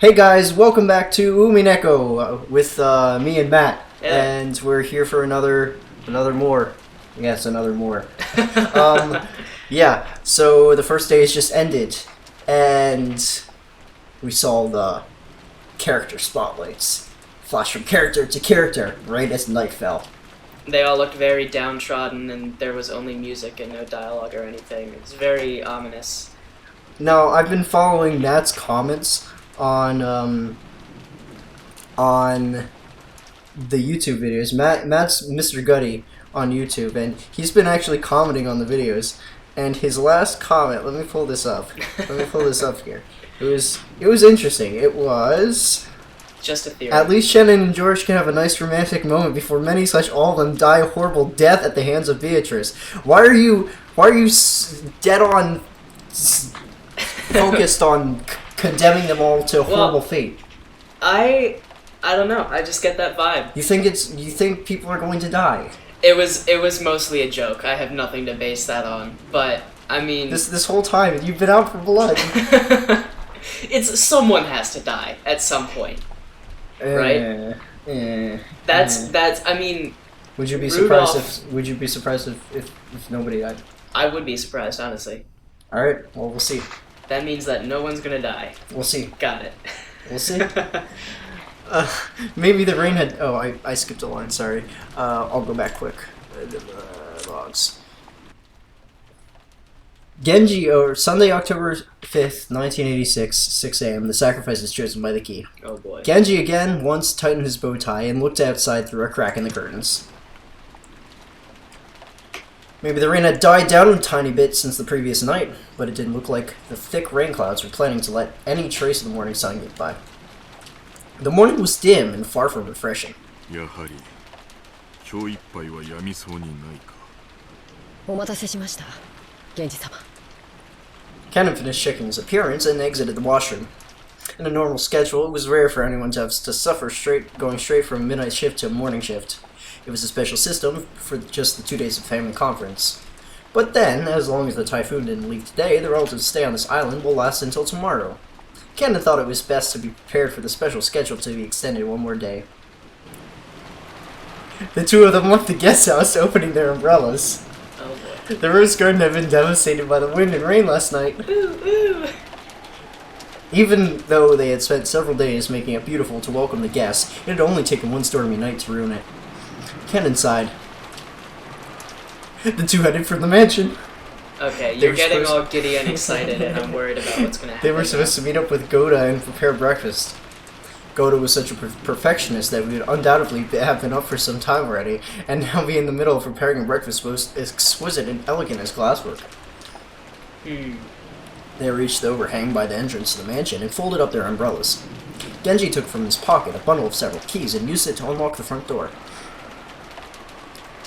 Hey guys, welcome back to Umineko with me and Matt, Yeah. and we're here for another more. Yes, another more. Yeah. So the first day has just ended, and we saw the character spotlights flash from character to character right as night fell. They all looked very downtrodden, and there was only music and no dialogue or anything. It's very ominous. Now I've been following Matt's comments on the YouTube videos. Matt's Mr. Gutty on YouTube, and he's been actually commenting on the videos. And his last comment, let me pull this up. Let me pull this up here. It was interesting. It was, Just a theory. at least Shannon and George can have a nice romantic moment before many such all of them die a horrible death at the hands of Beatrice. Why are you dead on focused on condemning them all to a horrible fate? I don't know. I just get that vibe. You think people are going to die? It was mostly a joke. I have nothing to base that on. But I mean, This whole time you've been out for blood. it's someone has to die at some point. Right? That's. I mean, Would you be Rudolph- surprised if nobody died? I would be surprised, honestly. All right. Well, we'll see. That means that no one's gonna die. We'll see. Got it. We'll see. Maybe the rain had. Oh, I skipped a line. Sorry. I'll go back quick. Logs. Genji, or Sunday, October 5th, 1986, 6 a.m. The sacrifice is chosen by the key. Oh boy. Genji again once tightened his bow tie and looked outside through a crack in the curtains. Maybe the rain had died down a tiny bit since the previous night, but it didn't look like the thick rain clouds were planning to let any trace of the morning sun get by. The morning was dim and far from refreshing. やはり今日いっぱいはやみそうにないか。お待たせしました、源氏様。 Cannon finished checking his appearance and exited the washroom. In a normal schedule, it was rare for anyone to have to suffer going straight from a midnight shift to a morning shift. It was a special system for just the 2 days of family conference. But then, as long as the typhoon didn't leave today, the relatives' stay on this island will last until tomorrow. Cannon thought it was best to be prepared for the special schedule to be extended one more day. The two of them left the guest house, opening their umbrellas. Oh boy. The rose garden had been devastated by the wind and rain last night. Ooh, ooh. Even though they had spent several days making it beautiful to welcome the guests, it had only taken one stormy night to ruin it. Cannon sighed. The two headed for the mansion. Okay, They you're were getting supposed- all giddy and excited, and I'm worried about what's gonna happen. They were supposed to meet up with Goda and prepare breakfast. Goda was such a perfectionist that we would undoubtedly have been up for some time already, and now be in the middle of preparing a breakfast most exquisite and elegant as glasswork. They reached the overhang by the entrance to the mansion and folded up their umbrellas. Genji took from his pocket a bundle of several keys and used it to unlock the front door.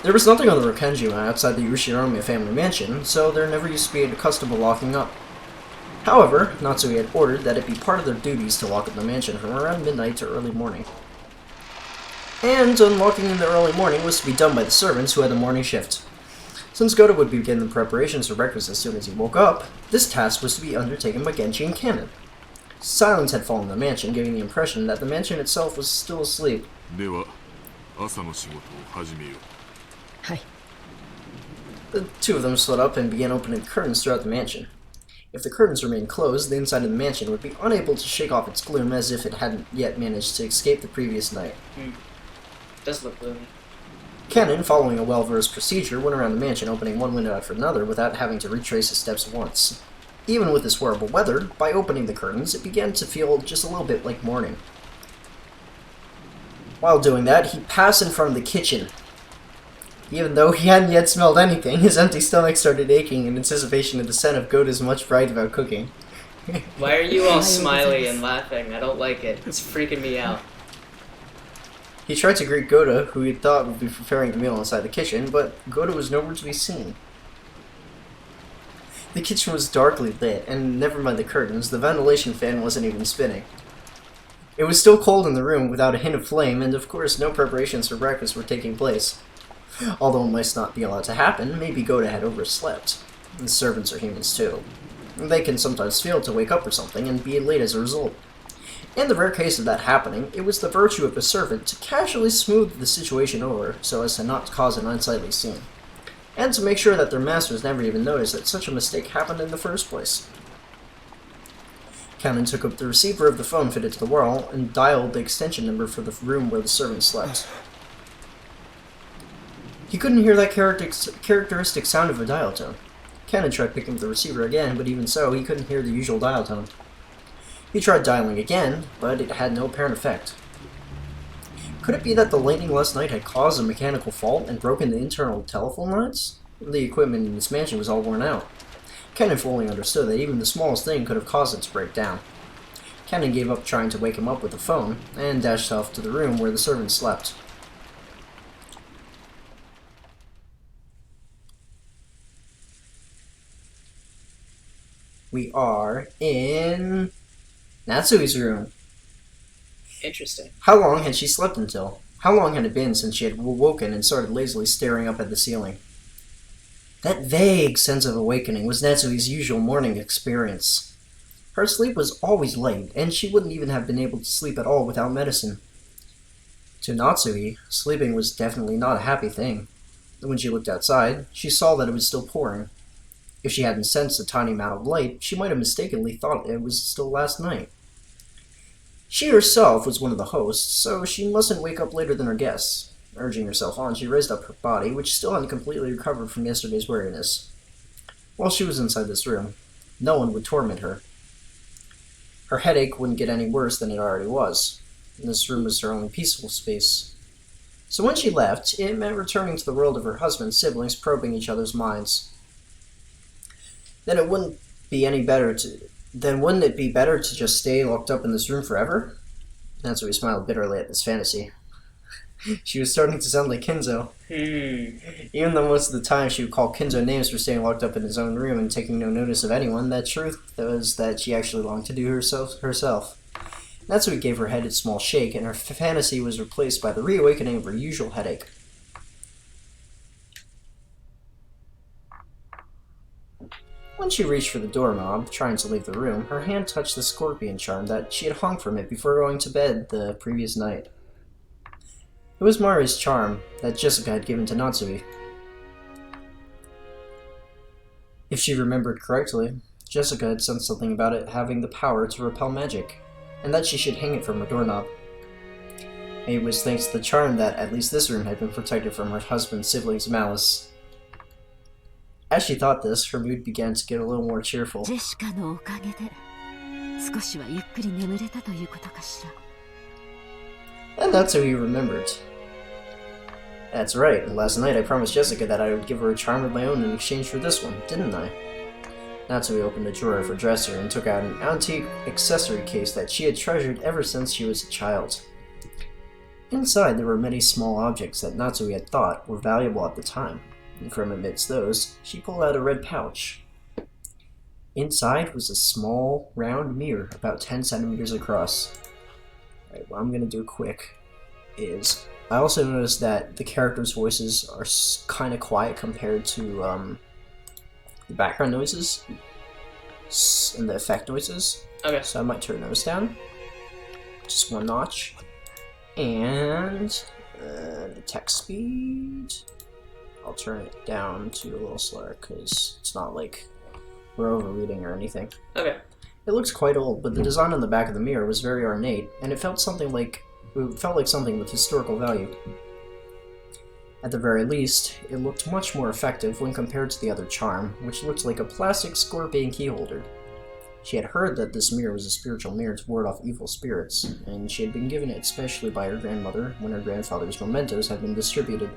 There was nothing on the Rokenji outside the Yoshinomiya family mansion, so there never used to be a custom of locking up. However, Natsui had ordered that it be part of their duties to lock up the mansion from around midnight to early morning. And unlocking in the early morning was to be done by the servants who had the morning shift. Since Goda would begin the preparations for breakfast as soon as he woke up, this task was to be undertaken by Genji and Cannon. Silence had fallen in the mansion, giving the impression that the mansion itself was still asleep. では朝の仕事を始めよう。はい。 The two of them split up and began opening curtains throughout the mansion. If the curtains remained closed, the inside of the mansion would be unable to shake off its gloom as if it hadn't yet managed to escape the previous night. Does look gloomy. Cannon, following a well-versed procedure, went around the mansion opening one window after another without having to retrace his steps once. Even with this horrible weather, by opening the curtains, it began to feel just a little bit like morning. While doing that, he passed in front of the kitchen. Even though he hadn't yet smelled anything, his empty stomach started aching in anticipation of the scent of Goda's much pride about cooking. Why are you all smiley and laughing? I don't like it. It's freaking me out. He tried to greet Goda, who he thought would be preparing the meal inside the kitchen, but Goda was nowhere to be seen. The kitchen was darkly lit, and never mind the curtains, the ventilation fan wasn't even spinning. It was still cold in the room without a hint of flame, and of course no preparations for breakfast were taking place. Although it might not be allowed to happen, maybe Goda had overslept. The servants are humans too. They can sometimes fail to wake up or something and be late as a result. In the rare case of that happening, it was the virtue of a servant to casually smooth the situation over so as to not cause an unsightly scene, and to make sure that their masters never even noticed that such a mistake happened in the first place. Cannon took up the receiver of the phone fitted to the wall and dialed the extension number for the room where the servant slept. He couldn't hear that characteristic sound of a dial tone. Cannon tried picking up the receiver again, but even so, he couldn't hear the usual dial tone. He tried dialing again, but it had no apparent effect. Could it be that the lightning last night had caused a mechanical fault and broken the internal telephone lines? The equipment in this mansion was all worn out. Cannon fully understood that even the smallest thing could have caused it to break down. Cannon gave up trying to wake him up with the phone, and dashed off to the room where the servant slept. We are in Natsui's room. Interesting. How long had she slept until? How long had it been since she had woken and started lazily staring up at the ceiling? That vague sense of awakening was Natsui's usual morning experience. Her sleep was always late, and she wouldn't even have been able to sleep at all without medicine. To Natsui, sleeping was definitely not a happy thing. When she looked outside, she saw that it was still pouring. If she hadn't sensed a tiny amount of light, she might have mistakenly thought it was still last night. She herself was one of the hosts, so she mustn't wake up later than her guests. Urging herself on, she raised up her body, which still hadn't completely recovered from yesterday's weariness. While she was inside this room, no one would torment her. Her headache wouldn't get any worse than it already was, and this room was her only peaceful space. So when she left, it meant returning to the world of her husband's siblings probing each other's minds. Then wouldn't it be better to just stay locked up in this room forever? Natsui smiled bitterly at this fantasy. She was starting to sound like Kinzo. Even though most of the time she would call Kinzo names for staying locked up in his own room and taking no notice of anyone, the truth was that she actually longed to do herself. Natsui gave her head a small shake, and her fantasy was replaced by the reawakening of her usual headache. When she reached for the doorknob, trying to leave the room, her hand touched the scorpion charm that she had hung from it before going to bed the previous night. It was Mari's charm that Jessica had given to Natsui. If she remembered correctly, Jessica had said something about it having the power to repel magic, and that she should hang it from her doorknob. It was thanks to the charm that at least this room had been protected from her husband's siblings' malice. As she thought this, her mood began to get a little more cheerful. And that's how he remembered. That's right, last night I promised Jessica that I would give her a charm of my own in exchange for this one, didn't I? Natsui opened a drawer of her dresser and took out an antique accessory case that she had treasured ever since she was a child. Inside there were many small objects that Natsui had thought were valuable at the time, and from amidst those, she pulled out a red pouch. Inside was a small, round mirror about 10 centimeters across. Alright, what I'm going to do quick is, I also noticed that the characters' voices are kind of quiet compared to the background noises and the effect noises. Okay. So I might turn those down, just one notch. And the text speed, I'll turn it down to a little slower because it's not like we're overreading or anything. Okay. It looks quite old, but the design on the back of the mirror was very ornate, and it felt like something with historical value. At the very least, it looked much more effective when compared to the other charm, which looked like a plastic scorpion key holder. She had heard that this mirror was a spiritual mirror to ward off evil spirits, and she had been given it especially by her grandmother when her grandfather's mementos had been distributed.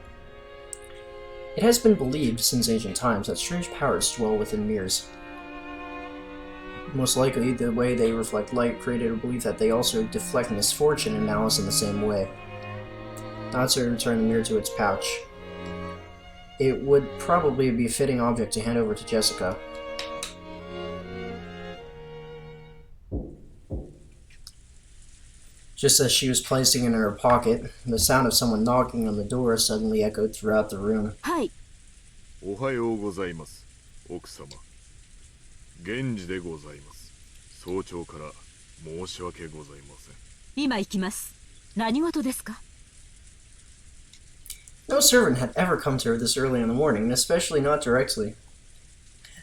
It has been believed since ancient times that strange powers dwell within mirrors. Most likely, the way they reflect light created a belief that they also deflect misfortune and malice in the same way. Natsui returned the mirror to its pouch. It would probably be a fitting object to hand over to Jessica. Just as she was placing it in her pocket, the sound of someone knocking on the door suddenly echoed throughout the room. Hi. おはようございます、奥様。源氏でございます。早朝から申し訳ございません。今行きます。何事ですか？ No servant had ever come to her this early in the morning, and especially not directly.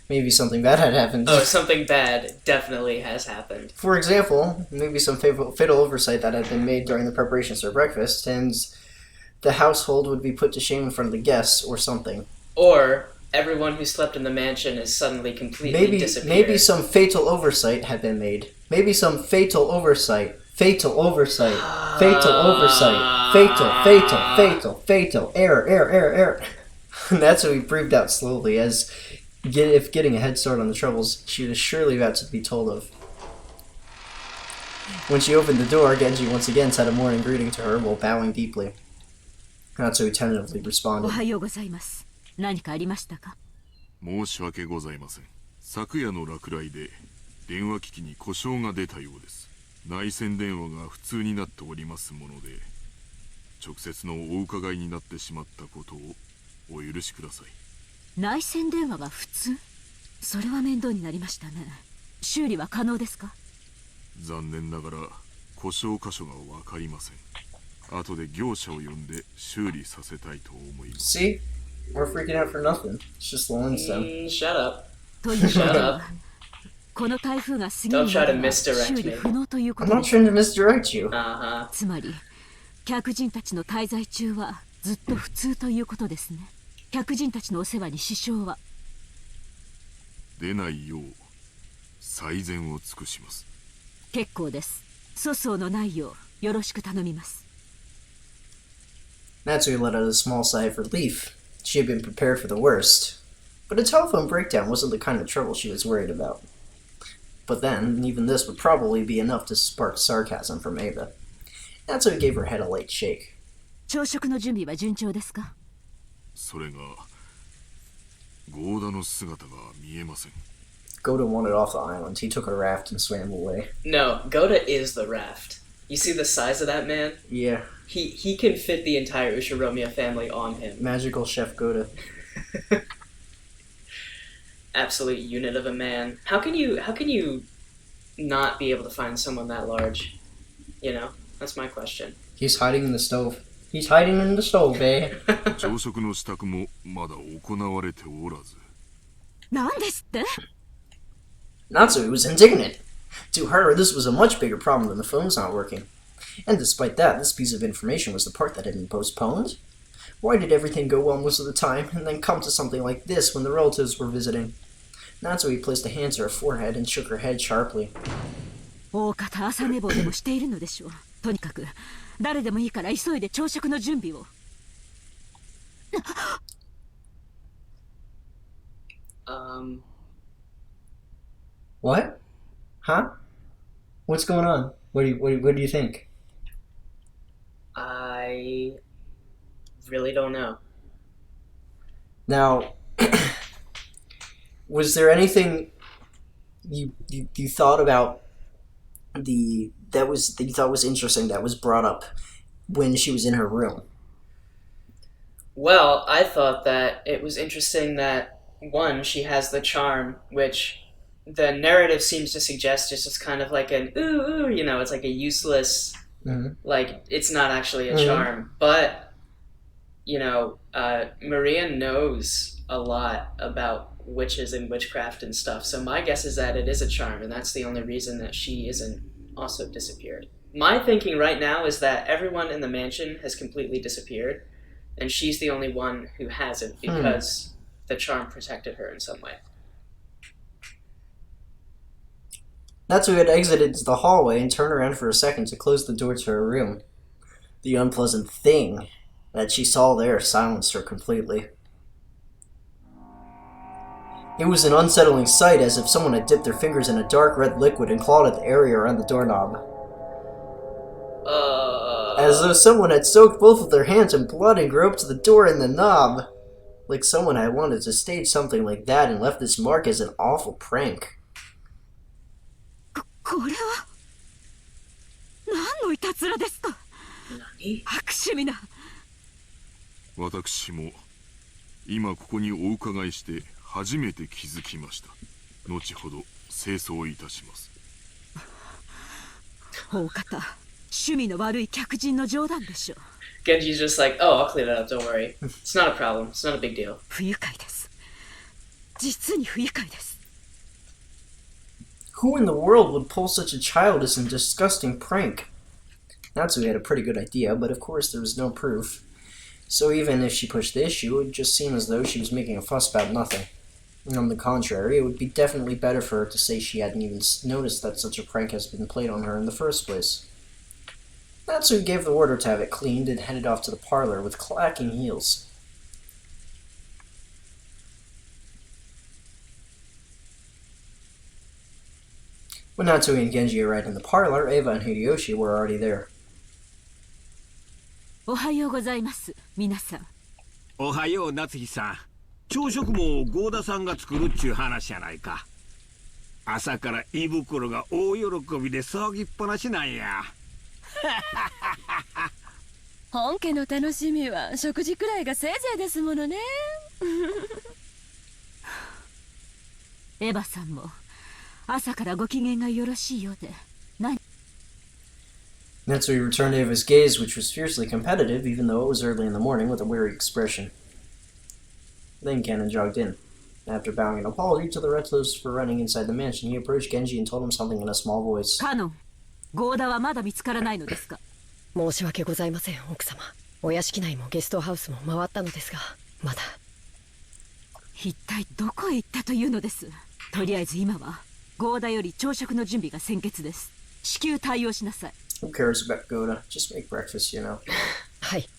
Maybe something bad had happened. Oh, something bad definitely has happened. For example, maybe some fatal oversight that had been made during the preparations for breakfast, and the household would be put to shame in front of the guests, or something. Or everyone who slept in the mansion is suddenly completely disappeared. Maybe some fatal oversight had been made. Maybe some fatal oversight. Fatal oversight. Fatal oversight. Fatal. Error. And that's what we breathed out slowly, as if getting a head start on the troubles she was surely about to be told of. When she opened the door, Genji once again said a morning greeting to her while bowing deeply. Natsu tentatively responded. おはようございます。何かありましたか？申し訳ございません。昨夜の落雷で電話機器に故障が出たようです。内線電話が普通になっておりますもので、直接のお伺いになってしまったことをお許しください。内線電話が普通？それは面倒になりましたね。修理は可能ですか？残念ながら故障箇所がわかりません。後で業者を呼んで修理させたいと思います。See? We're freaking out for nothing. It's just Lawrence them. Shut up. ということは、この台風が過ぎるまでは修理不能というこ I'm と not です。trying to misdirect you. つまり、客人たちの滞在中はずっと普通ということですね。客人たちのお世話に支障は出ないよう最善を尽くします。結構です。粗相のないようよろしく頼みます。Natsui let out a small sigh of relief. She had been prepared for the worst. But a telephone breakdown wasn't the kind of trouble she was worried about. But then, even this would probably be enough to spark sarcasm from Ava. Natsui gave her head a light shake. 朝食の準備は順調ですか？それがゴーダの姿が見えません。Goda wanted off the island. He took a raft and swam away. No, Goda is the raft. You see the size of that man? Yeah. He can fit the entire Ushiromiya family on him. Magical Chef Goda. Absolute unit of a man. How can you not be able to find someone that large? You know? That's my question. He's hiding in the stove. He's hiding in the stove, eh? 朝食の支度もまだ行われておらず。なんですって？ Natsui was indignant. To her, this was a much bigger problem than the phone's not working. And despite that, this piece of information was the part that had been postponed. Why did everything go well most of the time, and then come to something like this when the relatives were visiting? Natsui placed a hand to her forehead and shook her head sharply. 大方朝寝坊でもしているのでしょう。とにかく誰でもいいから急いで朝食の準備を。What? Huh? What's going on? What do you think? I really don't know. Now, was there anything you thought about that you thought was interesting that was brought up when she was in her room? Well, I thought that it was interesting that, one, she has the charm, which the narrative seems to suggest is just kind of like an ooh, you know, it's like a useless, like, it's not actually a charm. But, you know, Maria knows a lot about witches and witchcraft and stuff, so my guess is that it is a charm, and that's the only reason that she isn't also disappeared. My thinking right now is that everyone in the mansion has completely disappeared, and she's the only one who hasn't because the charm protected her in some way. Natsu had exited the hallway and turned around for a second to close the door to her room. The unpleasant thing that she saw there silenced her completely. It was an unsettling sight, as if someone had dipped their fingers in a dark red liquid and clawed at the area around the doorknob. As though someone had soaked both of their hands in blood and groped the door and the knob. Like someone had wanted to stage something like that and left this mark as an awful prank. これは何のいたずらですか？何？悪趣味な。私も今ここにお伺いして初めて気づきました。後ほど清掃いたします。大方趣味の悪い客人の冗談でしょう。 Genji's just like, oh, I'll clean it up, don't worry. It's not a problem. It's not a big deal. 不愉快です。実に不愉快です。 Who in the world would pull such a childish and disgusting prank? Natsu had a pretty good idea, but of course there was no proof. So even if she pushed the issue, it would just seem as though she was making a fuss about nothing. On the contrary, it would be definitely better for her to say she hadn't even noticed that such a prank has been played on her in the first place. Natsu gave the order to have it cleaned and headed off to the parlor with clacking heels. When Natsui and Genji arrived in the parlor, Eva and Hideyoshi were already there. おはようございます、皆さん。おはよう、夏日さん。朝食も合田さんが作るっちゅう話やないか。朝から胃袋が大喜びで騒ぎっぱなしなんや。本家の楽しみは食事くらいがせいぜいですものね。エヴァさんも朝からご機嫌がよろしいようで。何 Natsui returned Eva's gaze, which was fiercely competitive, even though it was early in the morning, with a weary expression. Then Cannon jogged in. After bowing an apology to the Retros for running inside the mansion, he approached Genji and told him something in a small voice. カノン、合田はまだ見つからないのですか？申し訳ございません、奥様。お屋敷内もゲストハウスも回ったのですが、まだ。一体どこへ行ったというのです。とりあえず今は合田より朝食の準備が先決です。至急対応しなさい。Who cares about Goda? Just make breakfast, you know. はい。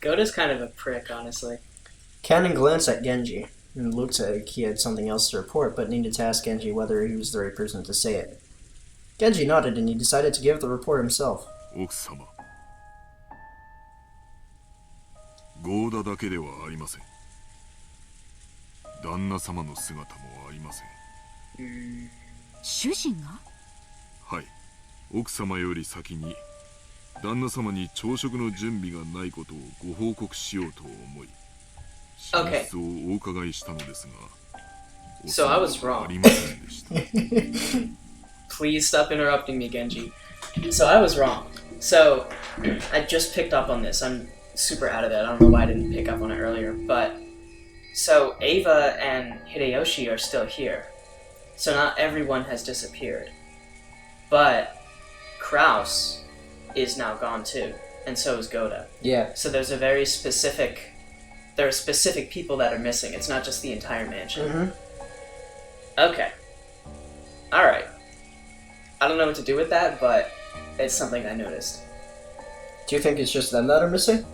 Goda's kind of a prick, honestly. Cannon glanced at Genji, and looked like he had something else to report, but needed to ask Genji whether he was the right person to say it. Genji nodded, and he decided to give the report himself. 奥様、合田だけではありません。旦那様の姿もありません。主人が？はい、奥様より先に旦那様に朝食の準備がないことをご報告しようと思い、真実をお伺いしたのですが、So I was あ wrong. りませんでした。Please stop interrupting me, Genji. So I was wrong. So I just picked up on this. I'm super out of it. I don't know why I didn't pick up on it earlier. But so Eva and Hideyoshi are still here. So not everyone has disappeared. But Kraus is now gone too. And so is Goda. Yeah. So there's a very specific... There are specific people that are missing. It's not just the entire mansion. Mm-hmm. Okay. Alright. I don't know what to do with that, but it's something I noticed. Do you think it's just them that are missing?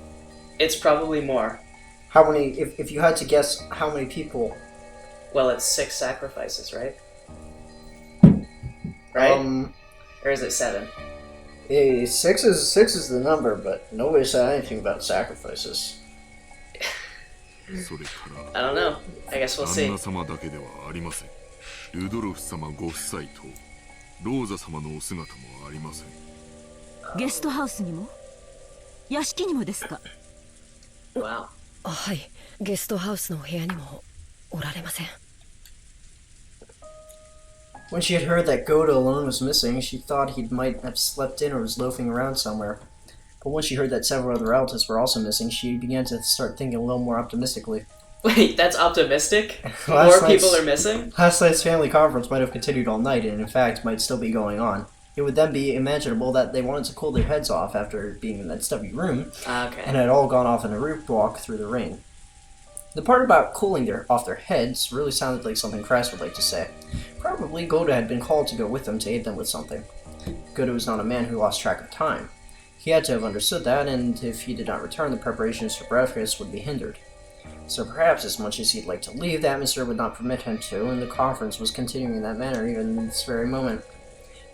It's probably more. How many, if you had to guess how many people? Well, it's 6 sacrifices, right? Right? Or is it 7? 6 is the number, but nobody said anything about sacrifices. それか I don't know. I guess we'll ら see. 旦那様だけではありません。ルドルフ様ご夫妻とローザ様のお姿もありません。ゲストハウスにも屋敷にもですか？ Wow. はい。ゲストハウスのお部屋にもおられません。 When she had heard that Goda alone was missing, she thought he might have slept in or was loafing around somewhere. But when she heard that several other relatives were also missing, she began to start thinking a little more optimistically. Wait, that's optimistic? Last More night's- people are missing? Last night's family conference might have continued all night, and in fact might still be going on. It would then be imaginable that they wanted to cool their heads off after being in that stuffy room, Okay. and had all gone off on a route walk through the rain. The part about cooling off their heads really sounded like something Christ would like to say. Probably Goda had been called to go with them to aid them with something. Goda was not a man who lost track of time. He had to have understood that, and if he did not return, the preparations for breakfast would be hindered. So perhaps as much as he'd like to leave, the atmosphere would not permit him to, and the conference was continuing in that manner even in this very moment.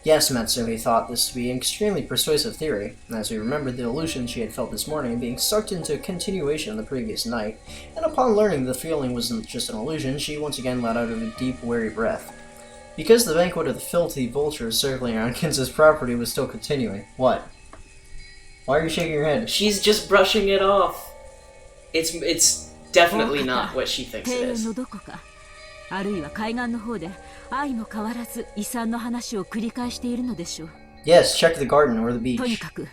Yes, Matsumi thought this to be an extremely persuasive theory, as we remembered the illusion she had felt this morning being sucked into a continuation the previous night, and upon learning the feeling wasn't just an illusion, she once again let out a deep, weary breath. Because the banquet of the filthy vultures circling around Kinza's property was still continuing. What? Why are you shaking your head? She's just brushing it off. It's definitely not what she thinks it 庭園 is. のどこか、あるいは海岸の方で相も変わらず遺産の話を繰り返しているのでしょう。Yes, check the garden or the とに beach. かく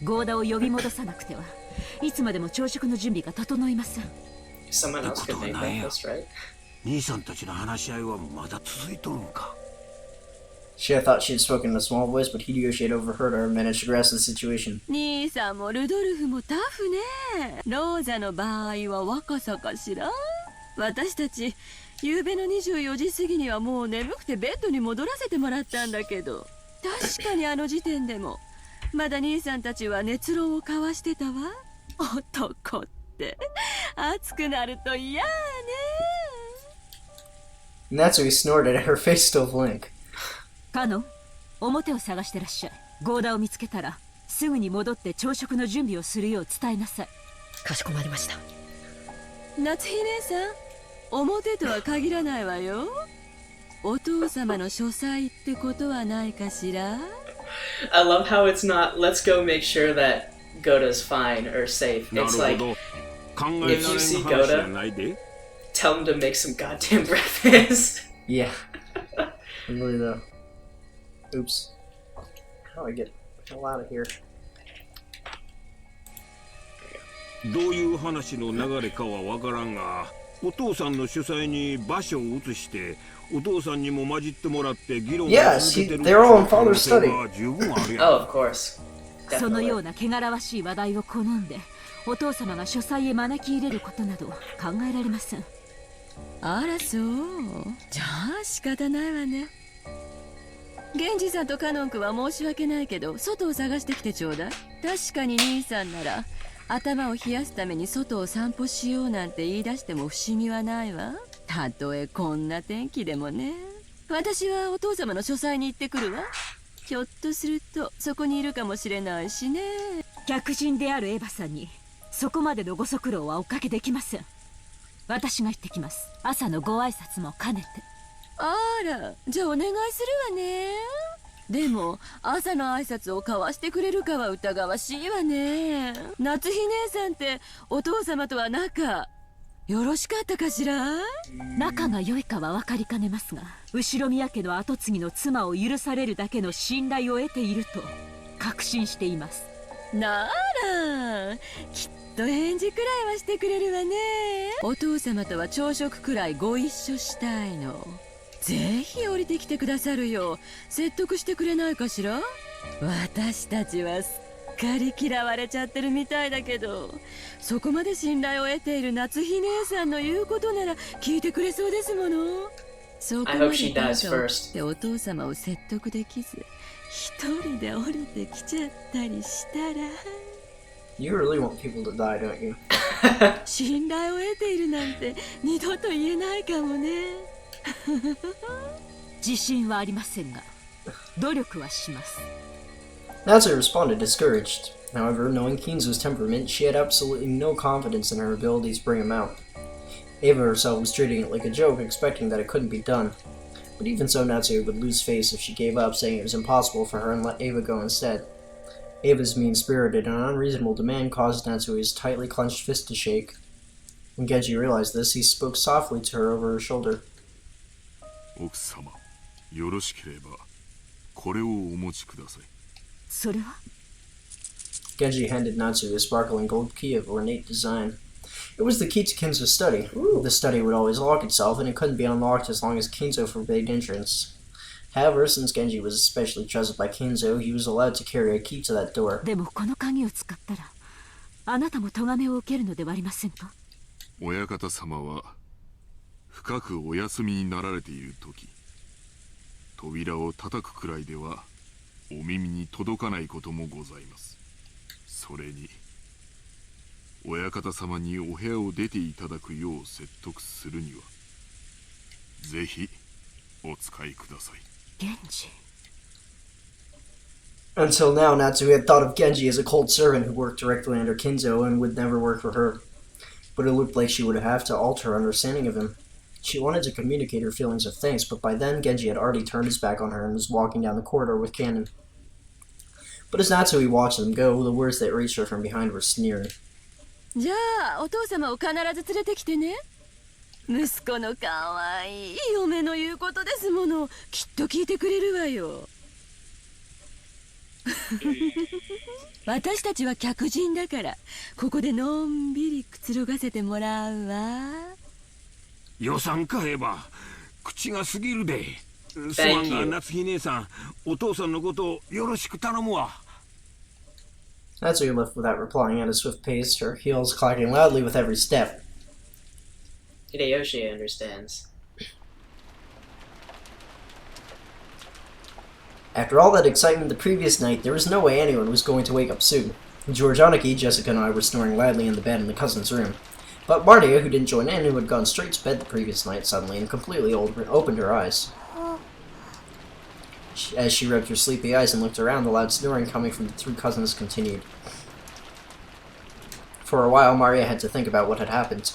ゴーダを呼び戻さなくてはいつまでも朝食の準備が整いません。 Someone else could make breakfast, right? 兄さんたちの話し合いはまだ続いとるんか。 She had thought she had spoken in a small voice, but Hideyoshi had overheard her and managed to grasp the situation. 兄さんもルドルフもタフね。ローザの場合は若さかしら。私たち夕べの24時過ぎにはもう眠くてベッドに戻らせてもらったんだけど、確かにあの時点でもまだ兄さんたちは熱論を交わしてたわ。男って熱くなると嫌ね。 Natsui snorted, her face still blank. カノン、表を探してらっしゃい。ゴーダを見つけたらすぐに戻って朝食の準備をするよう伝えなさい。かしこまりました。夏日姉さん、表とは限らないわよ。お父様の書斎ってことはないかしら。 I love how it's not, let's go make sure that Goda's fine or safe. なる It's ほ like, ど。考えられん if you see 話じゃ Goda, ないで。 tell him to make some goddamn breakfast. Yeah. Really though. Oops. How do I get the hell out of here? どういう話の流れかはわからんが、お父さんの主催に場所を移してお父さんにも混じってもらって議論を Yes, 続けてる they're all in father's study. 可能性は十分あるや Oh, ん。 of course. その Definitely. ような汚らわしい話題を好んでお父様が書斎へ招き入れることなど考えられません。あらそう。じゃあ仕方ないわね。源氏さんとカノン君は申し訳ないけど外を探してきてちょうだい。確かに兄さんなら頭を冷やすために外を散歩しようなんて言い出しても不思議はないわ。たとえこんな天気でもね。私はお父様の書斎に行ってくるわ。ひょっとするとそこにいるかもしれないしね。客人であるエヴァさんにそこまでのご足労はおかけできません。私が行ってきます。朝のご挨拶も兼ねて。あら、じゃあお願いするわね。でも朝の挨拶を交わしてくれるかは疑わしいわね。夏日姉さんってお父様とは仲よろしかったかしら。仲が良いかは分かりかねますが、後宮家の跡継ぎの妻を許されるだけの信頼を得ていると確信しています。ならきっと返事くらいはしてくれるわね。お父様とは朝食くらいご一緒したいの。ぜひ降りてきてくださるよう説得してくれないかしら。私たちはすっかり嫌われちゃってるみたいだけど、そこまで信頼を得ている夏日姉さんの言うことなら聞いてくれそうですもの。そこま I で hope she 天 dies 下を切 first. ってお父様を説得できず一人で降りてきちゃったりしたら。 You really want people to die, don't you? 信頼を得ているなんて二度と言えないかもね。自信はありませんが努力はします。 Natsui responded discouraged. However, knowing Kinzo's temperament, she had absolutely no confidence in her abilities to bring him out. Ava herself was treating it like a joke, expecting that it couldn't be done. But even so, Natsui would lose face if she gave up, saying it was impossible for her and let Ava go instead. Ava's mean-spirited and unreasonable demand caused Natsui's tightly clenched fist to shake. When Genji realized this, he spoke softly to her over her shoulder. 奥様、よろしければこれをお持ちください。それは Genji handed Natsui a sparkling gold key of ornate design. It was the key to Kinzo's study. The study would always lock itself, and it couldn't be unlocked as long as Kinzo forbade entrance. However, since Genji was especially trusted by Kinzo, he was allowed to carry a key to that door. でもこの鍵を使ったらあなたも咎めを受けるのではありませんか。親方様は深くお休みになられている時、扉を叩くくらいではお耳に届かないこともございます。それに親方様にお部屋を出ていただくよう説得するにはぜひお使いください。源氏。 Until now, Natsui had thought of Genji as a cold servant who worked directly under Kinzo and would never work for her. But it looked like she would have to alter her understanding of him. She wanted to communicate her feelings of thanks, but by then Genji had already turned his back on her and was walking down the corridor with Cannon. But as Natsui watched them go, the words that reached her from behind were sneering. じゃあお父様を必ず連れてきてね。息子のかわいい嫁の言うことですもの。きっと聞いてくれるわよ。私たちは客人だからここでのんびりくつろがせてもらうわ。予算かえば口が過ぎるで。すまんが夏日姉さん、お父さんのことをよろしく頼むわ。Natsuki left without replying at a swift pace, her heels clacking loudly with every step. Hideyoshi understands. After all that excitement the previous night, there was no way anyone was going to wake up soon. George Aniki, Jessica, and I were snoring loudly in the bed in the cousin's room. But Marnia, who didn't join in, who had gone straight to bed the previous night suddenly and completely opened her eyes. As she rubbed her sleepy eyes and looked around, the loud snoring coming from the three cousins continued. For a while, Maria had to think about what had happened.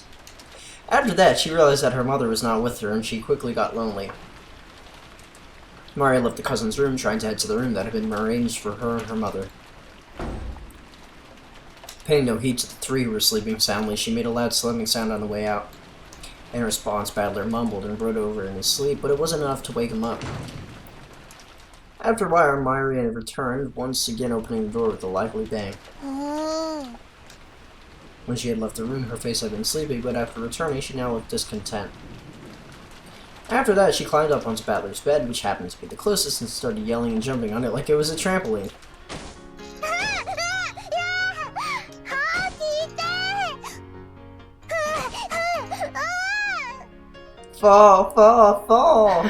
After that, she realized that her mother was not with her, and she quickly got lonely. Maria left the cousin's room, trying to head to the room that had been arranged for her and her mother. Paying no heed to the three who were sleeping soundly, she made a loud slamming sound on the way out. In response, Battler mumbled and rolled over in his sleep, but it wasn't enough to wake him up. After a while, Maria returned, once again opening the door with a lively bang. When she had left the room, her face had been sleepy, but after returning, she now looked discontent. After that, she climbed up onto Battler's bed, which happened to be the closest, and started yelling and jumping on it like it was a trampoline. Fall, fall, fall!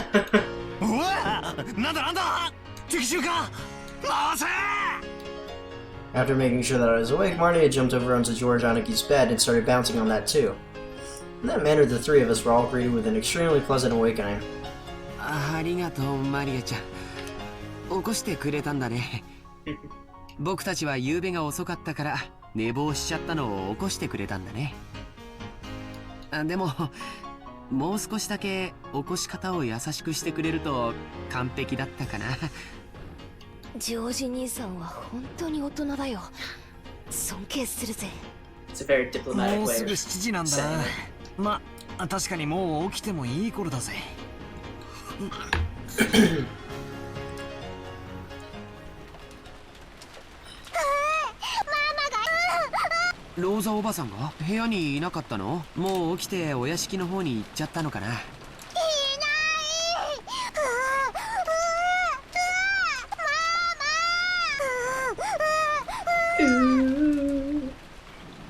After making sure that I was awake, Marnia jumped over onto George Aniki's bed and started bouncing on that too. In that manner, the three of us were all greeted with an extremely pleasant awakening. ありがとう、マリアちゃん。起こしてくれたんだね。僕たちは夕べが遅かったから寝坊しちゃったのを起こしてくれたんだね。でももう少しだけ起こし方を優しくしてくれると完璧だったかな。ジョージ兄さんは本当に大人だよ。尊敬するぜ。It's a very diplomatic もう way す of ぐ7時なんだ saying な。 it. まあ確かにもう起きてもいい頃だぜ。ローザおばさんが部屋にいなかったの？もう起きてお屋敷の方に行っちゃったのかな。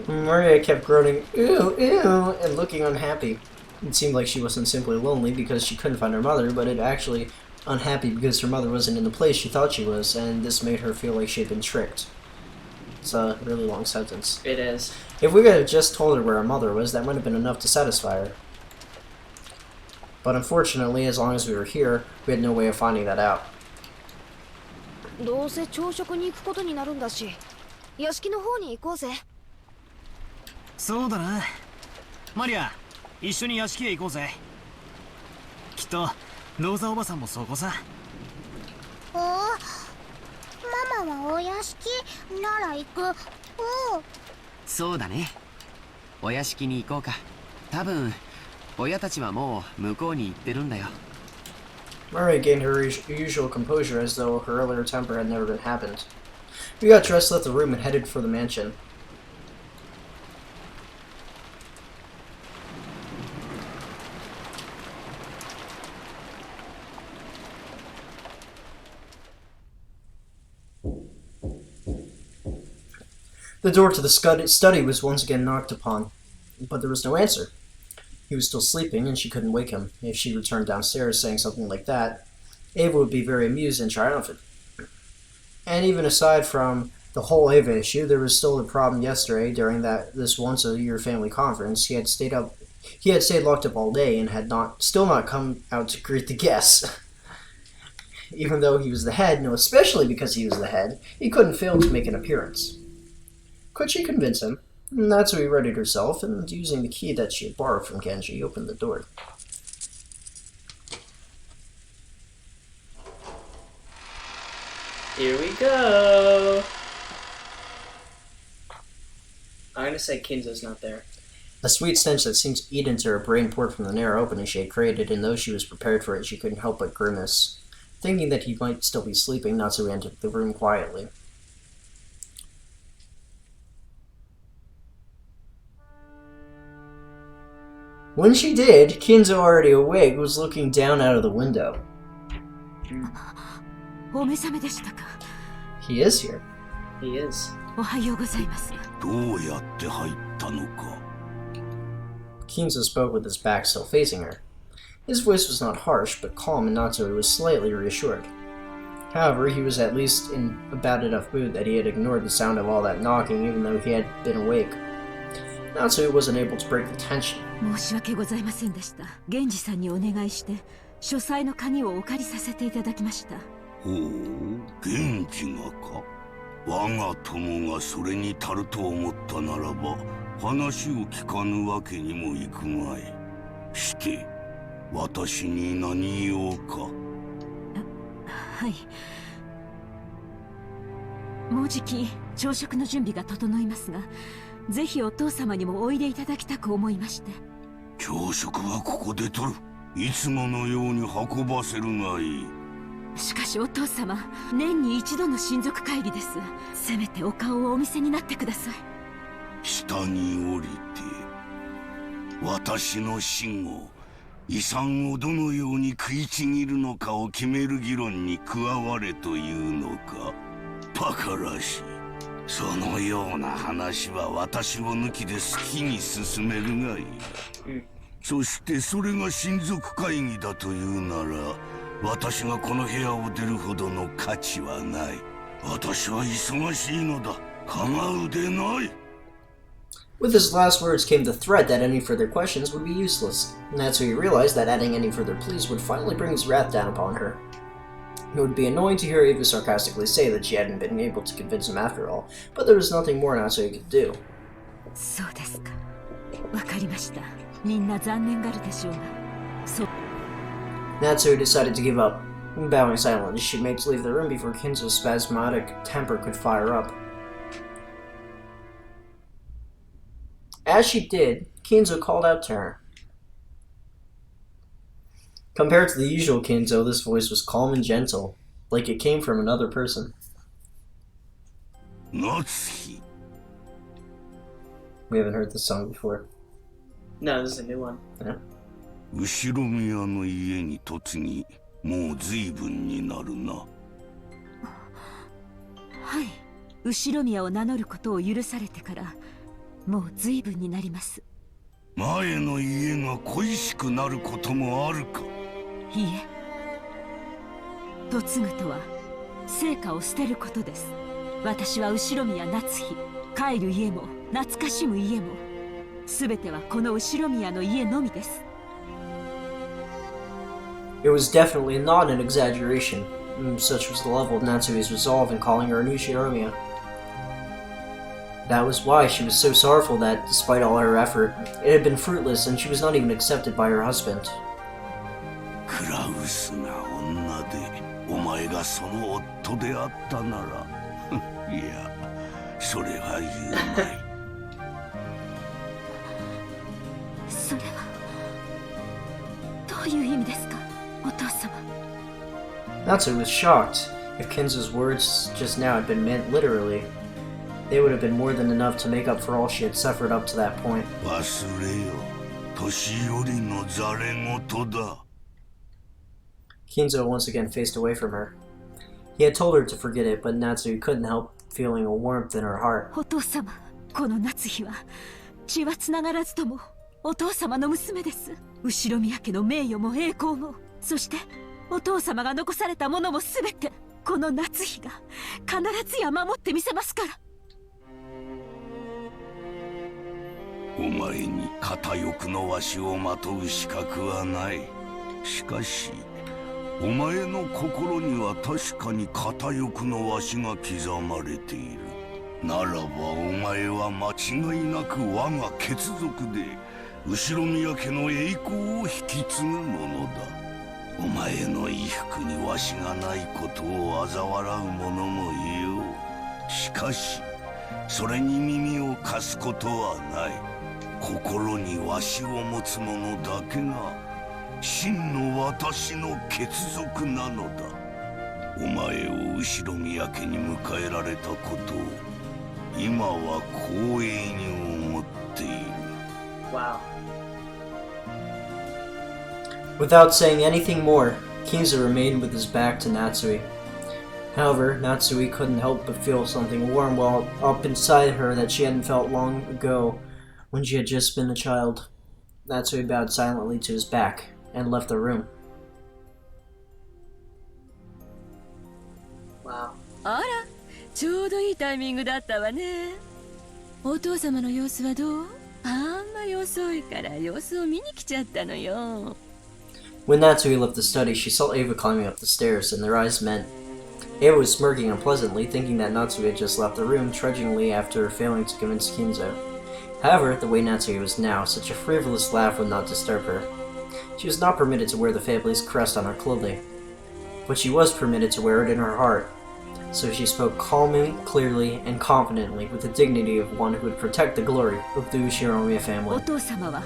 Maria kept groaning, ew, ew, and looking unhappy. It seemed like she wasn't simply lonely because she couldn't find her mother, but it actually unhappy because her mother wasn't in the place she thought she was, and this made her feel like she had been tricked. It's a really long sentence. It is. If we could have just told her where her mother was, that might have been enough to satisfy her. But unfortunately, as long as we were here, we had no way of finding that out. どうせ朝食に行くことになるんだし、屋敷の方に行こうぜ。そうだな。マリア、一緒に屋敷へ行こうぜ。きっとローザおばさんもそこさ。おママはお屋敷なら行く。そうだね。お屋敷に行こうか。多分親たちはもう向こうに行ってるんだよ。Maria gained her usual composure as though her earlier temper had never been happened. We got dressed, left the room, and headed for the mansion. The door to the study was once again knocked upon, but there was no answer. He was still sleeping, and she couldn't wake him. If she returned downstairs saying something like that, Ava would be very amused and triumphant. And even aside from the whole Ava issue, there was still a problem yesterday during this once-a-year family conference. He had stayed locked up all day and had still not come out to greet the guests. Even though he was the head, no, especially because he was the head, he couldn't fail to make an appearance. Could she convince him? Natsui readied herself, and using the key that she had borrowed from Genji, opened the door. Here we go. I'm gonna say Kinzo's not there. A sweet stench that seemed to eat into her brain poured from the narrow opening she had created, and though she was prepared for it, she couldn't help but grimace. Thinking that he might still be sleeping, Natsui entered the room quietly. When she did, Kinzo, already awake, was looking down out of the window. お目覚めでしたか。 He is here. He is. おはようございます。どうやって入ったのか。 Kinzo spoke with his back still facing her. His voice was not harsh, but calm, and Natsui was slightly reassured. However, he was at least in about enough mood that he had ignored the sound of all that knocking, even though he had been awake. Natsui wasn't able to break the tension. 申し訳ございませんでした。源氏さんにお願いして書斎の鍵をお借りさせていただきました。ほう、源氏がか。我が友がそれに足ると思ったならば、話を聞かぬわけにもいくまい。して、私に何言おうか。はい。もうじき朝食の準備が整いますが、ぜひお父様にもおいでいただきたく思いまして。朝食はここで取る。いつものように運ばせるがいい。しかしお父様、年に一度の親族会議です。せめてお顔をお見せになってください。下に降りて、私の死後、遺産をどのように食いちぎるのかを決める議論に加われというのか。バカらしい。そのような話は私を抜きで好きに進めるがいい。そしてそれが親族会議だというなら、私がこの部屋を出るほどの価値はない。私は忙しいのだ。構うでない。With his last words came the threat that any further questions would be useless. Natsui realized that adding any further pleas would finally bring his wrath down upon her. It would be annoying to hear Eva sarcastically say that she hadn't been able to convince him after all, but there was nothing more Natsui could do. そうですか。わかりました。みんな残念がるでしょうが。そう。Natsui decided to give up. Bowing silently, she made to leave the room before Kinzo's spasmodic temper could fire up. As she did, Kinzo called out to her. Compared to the usual Kinzo, this voice was calm and gentle, like it came from another person. Natsuki. We haven't heard this song before. No, this is a new one. Yeah. 後ろ宮の家に嫁ぎ、もう随分になるな。はい。後宮を名乗ることを許されてから、もう随分になります。前の家が恋しくなることもあるか。いいえ。嫁ぐとは成果を捨てることです。私は後宮夏日、帰る家も懐かしむ家も、すべてはこの後宮の家のみです。It was definitely not an exaggeration. Such was the level of Natsui's resolve in calling her Ushiromia. That was why she was so sorrowful that, despite all her effort, it had been fruitless and she was not even accepted by her husband. クラウスな女で、お前がその夫であったなら、いや、それは言うまい。それはどういう意味ですか、お父様。Natsui was shocked. If Kinzo's words just now had been meant literally, they would have been more than enough to make up for all she had suffered up to that point. 忘れよ、年寄りのざれ言だ。Kinzo once again faced away from her. He had told her to forget it, but Natsui couldn't help feeling a warmth in her heart. お父様、この夏日は血はつながらずともお父様の娘です。後宮家の名誉も栄光も、そしてお父様が残されたものもすべて、この夏日が必ずや守ってみせますから。お前に片翼のわしをまとう資格はない。しかし、お前の心には確かに片翼のわしが刻まれている。ならばお前は間違いなく我が血族で後宮家の栄光を引き継ぐものだ。お前の衣服にわしがないことを嘲笑う者もいよう。しかしそれに耳を貸すことはない。心にわしを持つ者だけが真の私の血族なのだ。お前を後宮家に迎えられたことを今は光栄に思っている。Wow. Without saying anything more, Kinza remained with his back to Natsui. However, Natsui couldn't help but feel something warm well up inside her that she hadn't felt long ago when she had just been a child. Natsui bowed silently to his back and left the room. Wow. あら、ちょうどいいタイミングだったわね。お父様の様子はどう？あんまり遅いから様子を見に来ちゃったのよ。When Natsui left the study, she saw Ava climbing up the stairs, and their eyes met. Ava was smirking unpleasantly, thinking that Natsui had just left the room trudgingly after failing to convince Kinzo. However, the way Natsui was now, such a frivolous laugh would not disturb her. She was not permitted to wear the family's crest on her clothing, but she was permitted to wear it in her heart. So she spoke calmly, clearly, and confidently with the dignity of one who would protect the glory of the Ushinomiya お family. 父様は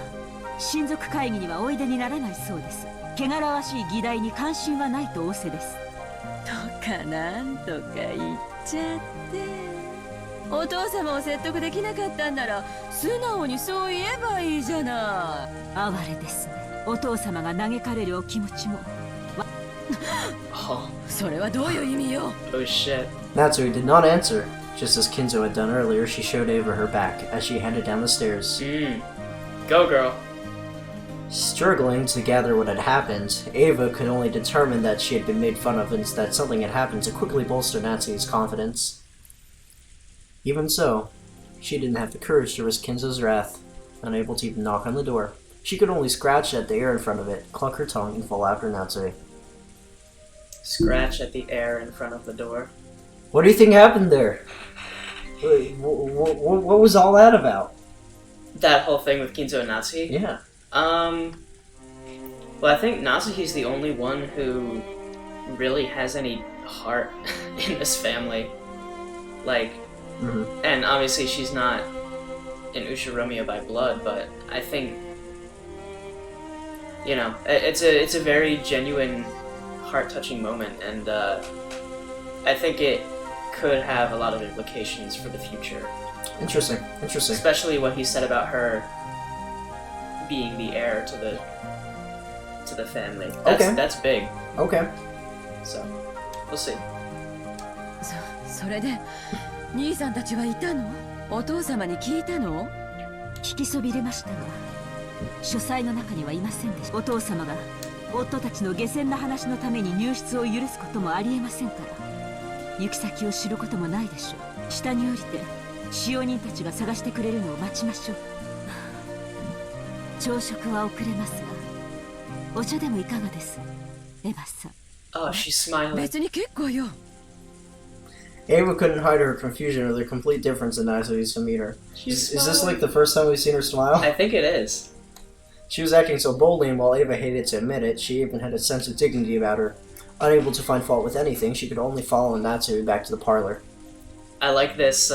親族会議にはおいでにならないそうです。汚らわしい議題に関心はないと仰せです。とかなんとか言っちゃって。お父様を説得できなかったんなら素直にそう言えばいいじゃない。哀れですね。お父様が嘆かれるお気持ちも。Oh. それはどういう意味よ。 Oh shit. Natsui did not answer. Just as Kinzo had done earlier, she showed Ava her back as she headed down the stairs. Go, girl. Struggling to gather what had happened, Ava could only determine that she had been made fun of and that something had happened to quickly bolster Natsui's confidence. Even so, she didn't have the courage to risk Kinzo's wrath. Unable to even knock on the door, she could only scratch at the air in front of it, cluck her tongue, and fall after Natsui. Scratch at the air in front of the door. What do you think happened there? What was all that about? That whole thing with Kinzo and Natsuki? Yeah. Well, I think Natsuki's the only one who really has any heart in this family. Like, and obviously she's not an Ushiromiya by blood, but I think, you know, it's a very genuine, heart-touching moment, and I think it could have a lot of implications for the future. Interesting. Especially what he said about her being the heir to the family. That's big. Okay. So, we'll see. それで兄さんたちはいたの？お父様に聞いたの？聞きそびれましたが、書斎の中にはいませんでした。お父様が夫たちの下船な話のために入室を許すこともありえませんから、行き先を知ることもないでしょう。下に降りて使用人たちが探してくれるのを待ちましょう。朝食は遅れますが、お茶でもいかがです？エヴァさん。Oh, she's smiling. 別に結構よ。Ava couldn't hide her confusion or the complete difference in Natsui's demeanor. Is this like the first time we've seen her smile? I think it is. She was acting so boldly, and while Ava hated to admit it, she even had a sense of dignity about her. Unable to find fault with anything, she could only follow Natsui back to the parlor. I like this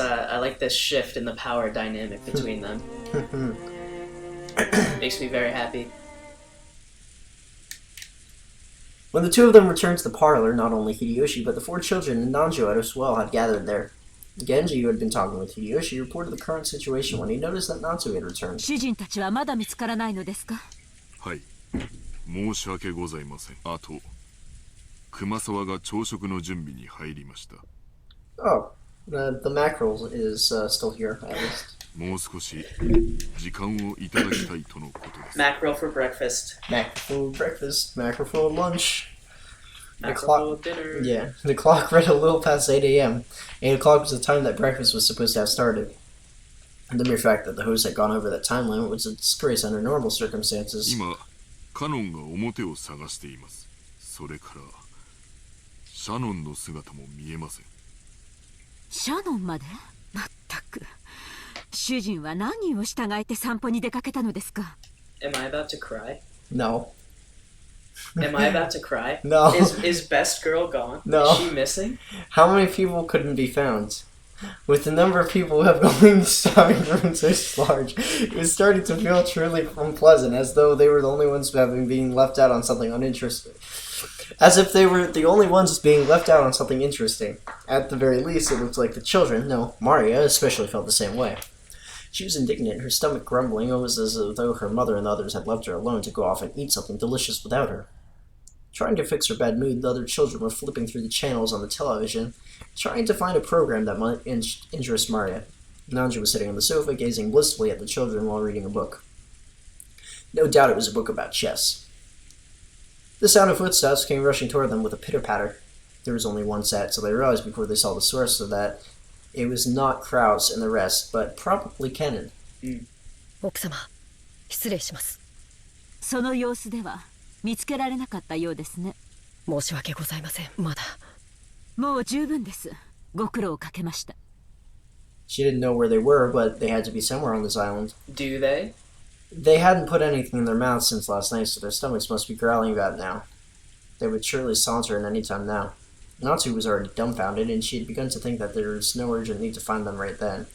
shift in the power dynamic between them. Makes me very happy. When the two of them returned to the parlor, not only Hideyoshi, but the four children and Nanjo as well had gathered there. Genji, who had been talking with Hideyoshi, reported the current situation when he noticed that Natsui had returned. 主人たちはまだ見つからないのですか？はい、申し訳ございません。あと、熊沢が朝食の準備に入りました。Oh, the mackerel is still here, at least. もう少し時間をいただきたいとのことです。Mackerel for breakfast. Mackerel for breakfast, mackerel for lunch. Mackerel for dinner. Yeah, the clock read a little past 8 a.m. 8 o'clock was the time that breakfast was supposed to have started. And the mere fact that the host had gone over that time limit was a disgrace under normal circumstances. 今、カノンが表を探しています。それから、シャノンの姿も見えません。シャノンまで？まったく。主人は何を従えて散歩に出かけたのですか？ Am I about to cry? No. Am I about to cry? No. Is Best Girl gone? No. Is she missing? How many people couldn't be found? With the number of people who have going to starving rooms so large, it was starting to feel truly unpleasant, as though they were the only ones being left out on something uninteresting. As if they were the only ones being left out on something interesting. At the very least, it looked like the children, no, Maria especially felt the same way. She was indignant, her stomach grumbling, almost as though her mother and the others had left her alone to go off and eat something delicious without her. Trying to fix her bad mood, the other children were flipping through the channels on the television, trying to find a program that might interest Maria. Nanja was sitting on the sofa, gazing blissfully at the children while reading a book. No doubt it was a book about chess. The sound of footsteps came rushing toward them with a pitter-patter. There was only one set, so they realized before they saw the source of that it was not Kraus and the rest, but probably Kennen. 奥様、失礼します。その様子では見つけられなかったようですね。申し訳ございません。まだ。もう十分です。ご苦労をかけました。She didn't know where they were, but they had to be somewhere on this island. Do they? They hadn't put anything in their mouths since last night, so their stomachs must be growling about it now. They would surely saunter in any time now. Natsu was already dumbfounded, and she had begun to think that there was no urgent need to find them right then.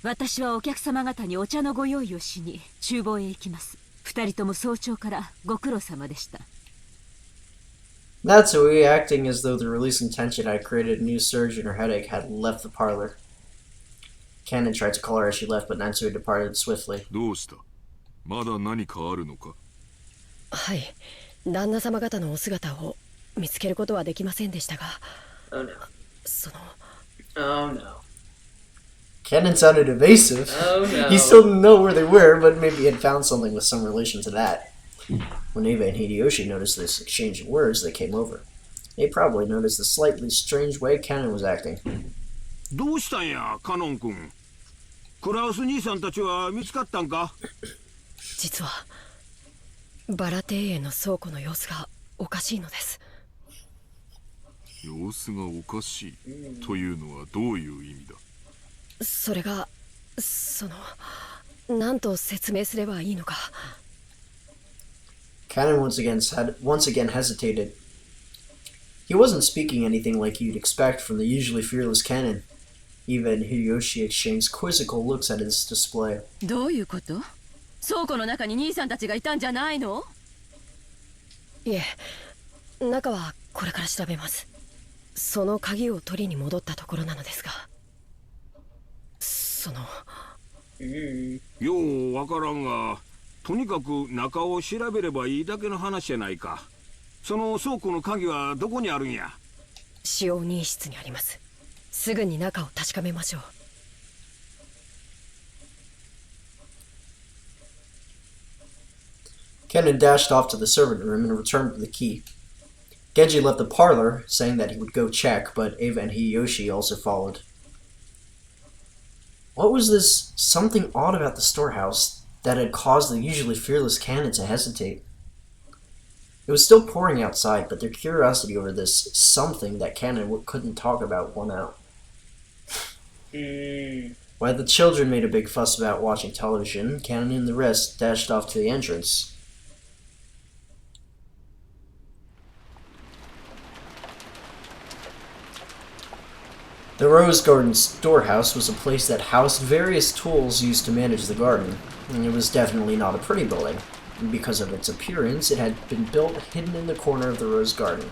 私はお客様方にお茶のご用意をしに厨房へ行きます。二人とも早朝からご苦労様でした。Natsui, acting as though the releasing tension had created a new surge in her headache, had left the parlor. Cannon tried to call her as she left, but Natsui departed swiftly. どうした？まだ何かあるのか？はい、旦那様方のお姿を見つけることはできませんでしたが、Oh no. その。Oh no. Cannon sounded evasive. Oh no. He still didn't know where they were, but maybe he had found something with some relation to that. When Eva and Hideyoshi noticed this exchange of words, they came over. They probably noticed the slightly strange way Cannon was acting. どうしたんや、カノン君。クラウス兄さんたちは見つかったんか？実はバラ庭園の倉庫の様子がおかしいのです。様子がおかしいというのはどういう意味だ？それが何と説明すればいいのか。Cannon once again hesitated. He wasn't speaking anything like you'd expect from the usually fearless Cannon. Eva and Hideyoshi exchanged quizzical looks at his display. どういうこと？倉庫の中に兄さんたちがいたんじゃないの？いえ、中はこれから調べます。その鍵を取りに戻ったところなのですが、ようわからんが、とにかく中を調べればいいだけの話やないか。その倉庫の鍵はどこにあるんや？使用人室にあります。すぐに中を確かめましょう。Cannon dashed off to the servant room and returned with the key. Genji left the parlor, saying that he would go check, but Eva and Hideyoshi also followed. What was this something odd about the storehouse that had caused the usually fearless Cannon to hesitate? It was still pouring outside, but their curiosity over this something that Cannon couldn't talk about won out. While the children made a big fuss about watching television, Cannon and the rest dashed off to the entrance. The Rose Garden Storehouse was a place that housed various tools used to manage the garden, and it was definitely not a pretty building. Because of its appearance, it had been built hidden in the corner of the Rose Garden.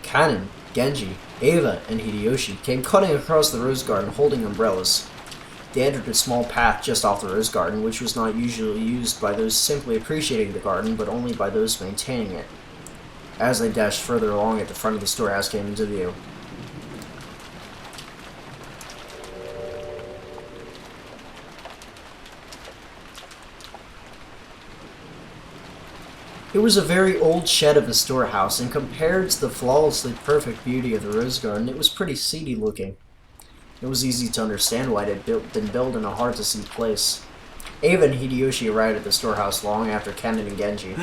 Cannon, Genji, Eva, and Hideyoshi came cutting across the Rose Garden holding umbrellas. They entered a small path just off the Rose Garden, which was not usually used by those simply appreciating the garden, but only by those maintaining it. As they dashed further along it, the front of the storehouse came into view. It was a very old shed of a storehouse, and compared to the flawlessly perfect beauty of the Rose Garden, it was pretty seedy looking. It was easy to understand why it had been built in a hard-to-see place. Eva and Hideyoshi arrived at the storehouse long after Cannon and Genji.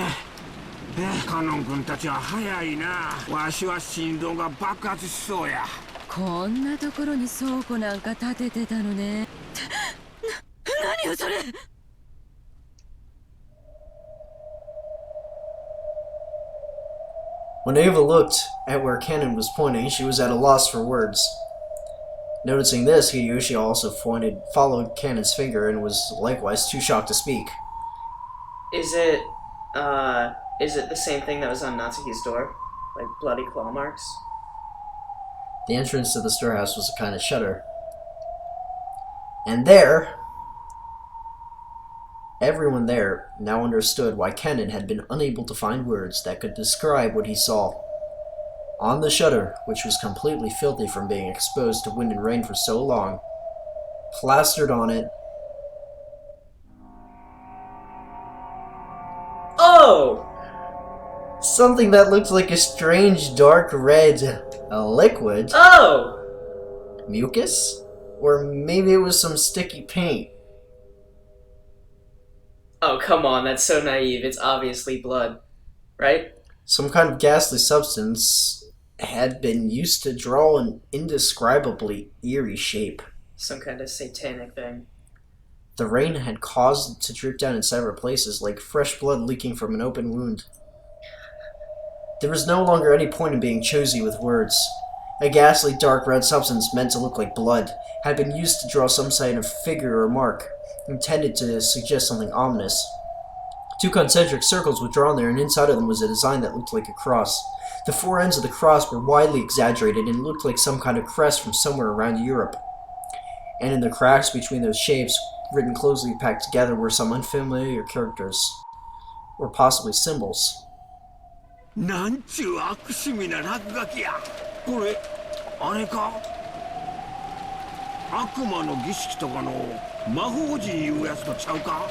カノン君たちは早いな。わしは心臓が爆発しそうや。こんなところに倉庫なんか建ててたのね。何よそれ。When Eva looked at where Cannon was pointing, she was at a loss for words. Noticing this, Hideyoshi also followed Cannon's finger and was likewise too shocked to speak. Is it the same thing that was on Natsuki's door? Like bloody claw marks? The entrance to the storehouse was a kind of shutter. And there, everyone there now understood why Kennen had been unable to find words that could describe what he saw. On the shutter, which was completely filthy from being exposed to wind and rain for so long, plastered on it. Oh! Something that looked like a strange dark red liquid. Oh! Mucus? Or maybe it was some sticky paint. Oh, come on, that's so naive. It's obviously blood. Right? Some kind of ghastly substance had been used to draw an indescribably eerie shape. Some kind of satanic thing. The rain had caused it to drip down in several places, like fresh blood leaking from an open wound. There was no longer any point in being choosy with words. A ghastly dark red substance meant to look like blood had been used to draw some kind of figure or mark, intended to suggest something ominous. 2 concentric circles were drawn there, and inside of them was a design that looked like a cross. The 4 ends of the cross were widely exaggerated and looked like some kind of crest from somewhere around Europe. And in the cracks between those shapes, written closely packed together, were some unfamiliar characters, or possibly symbols. なんちゅう悪趣味な落書きや。これあれか、悪魔の儀式とかの魔法陣いうやつとちゃうか。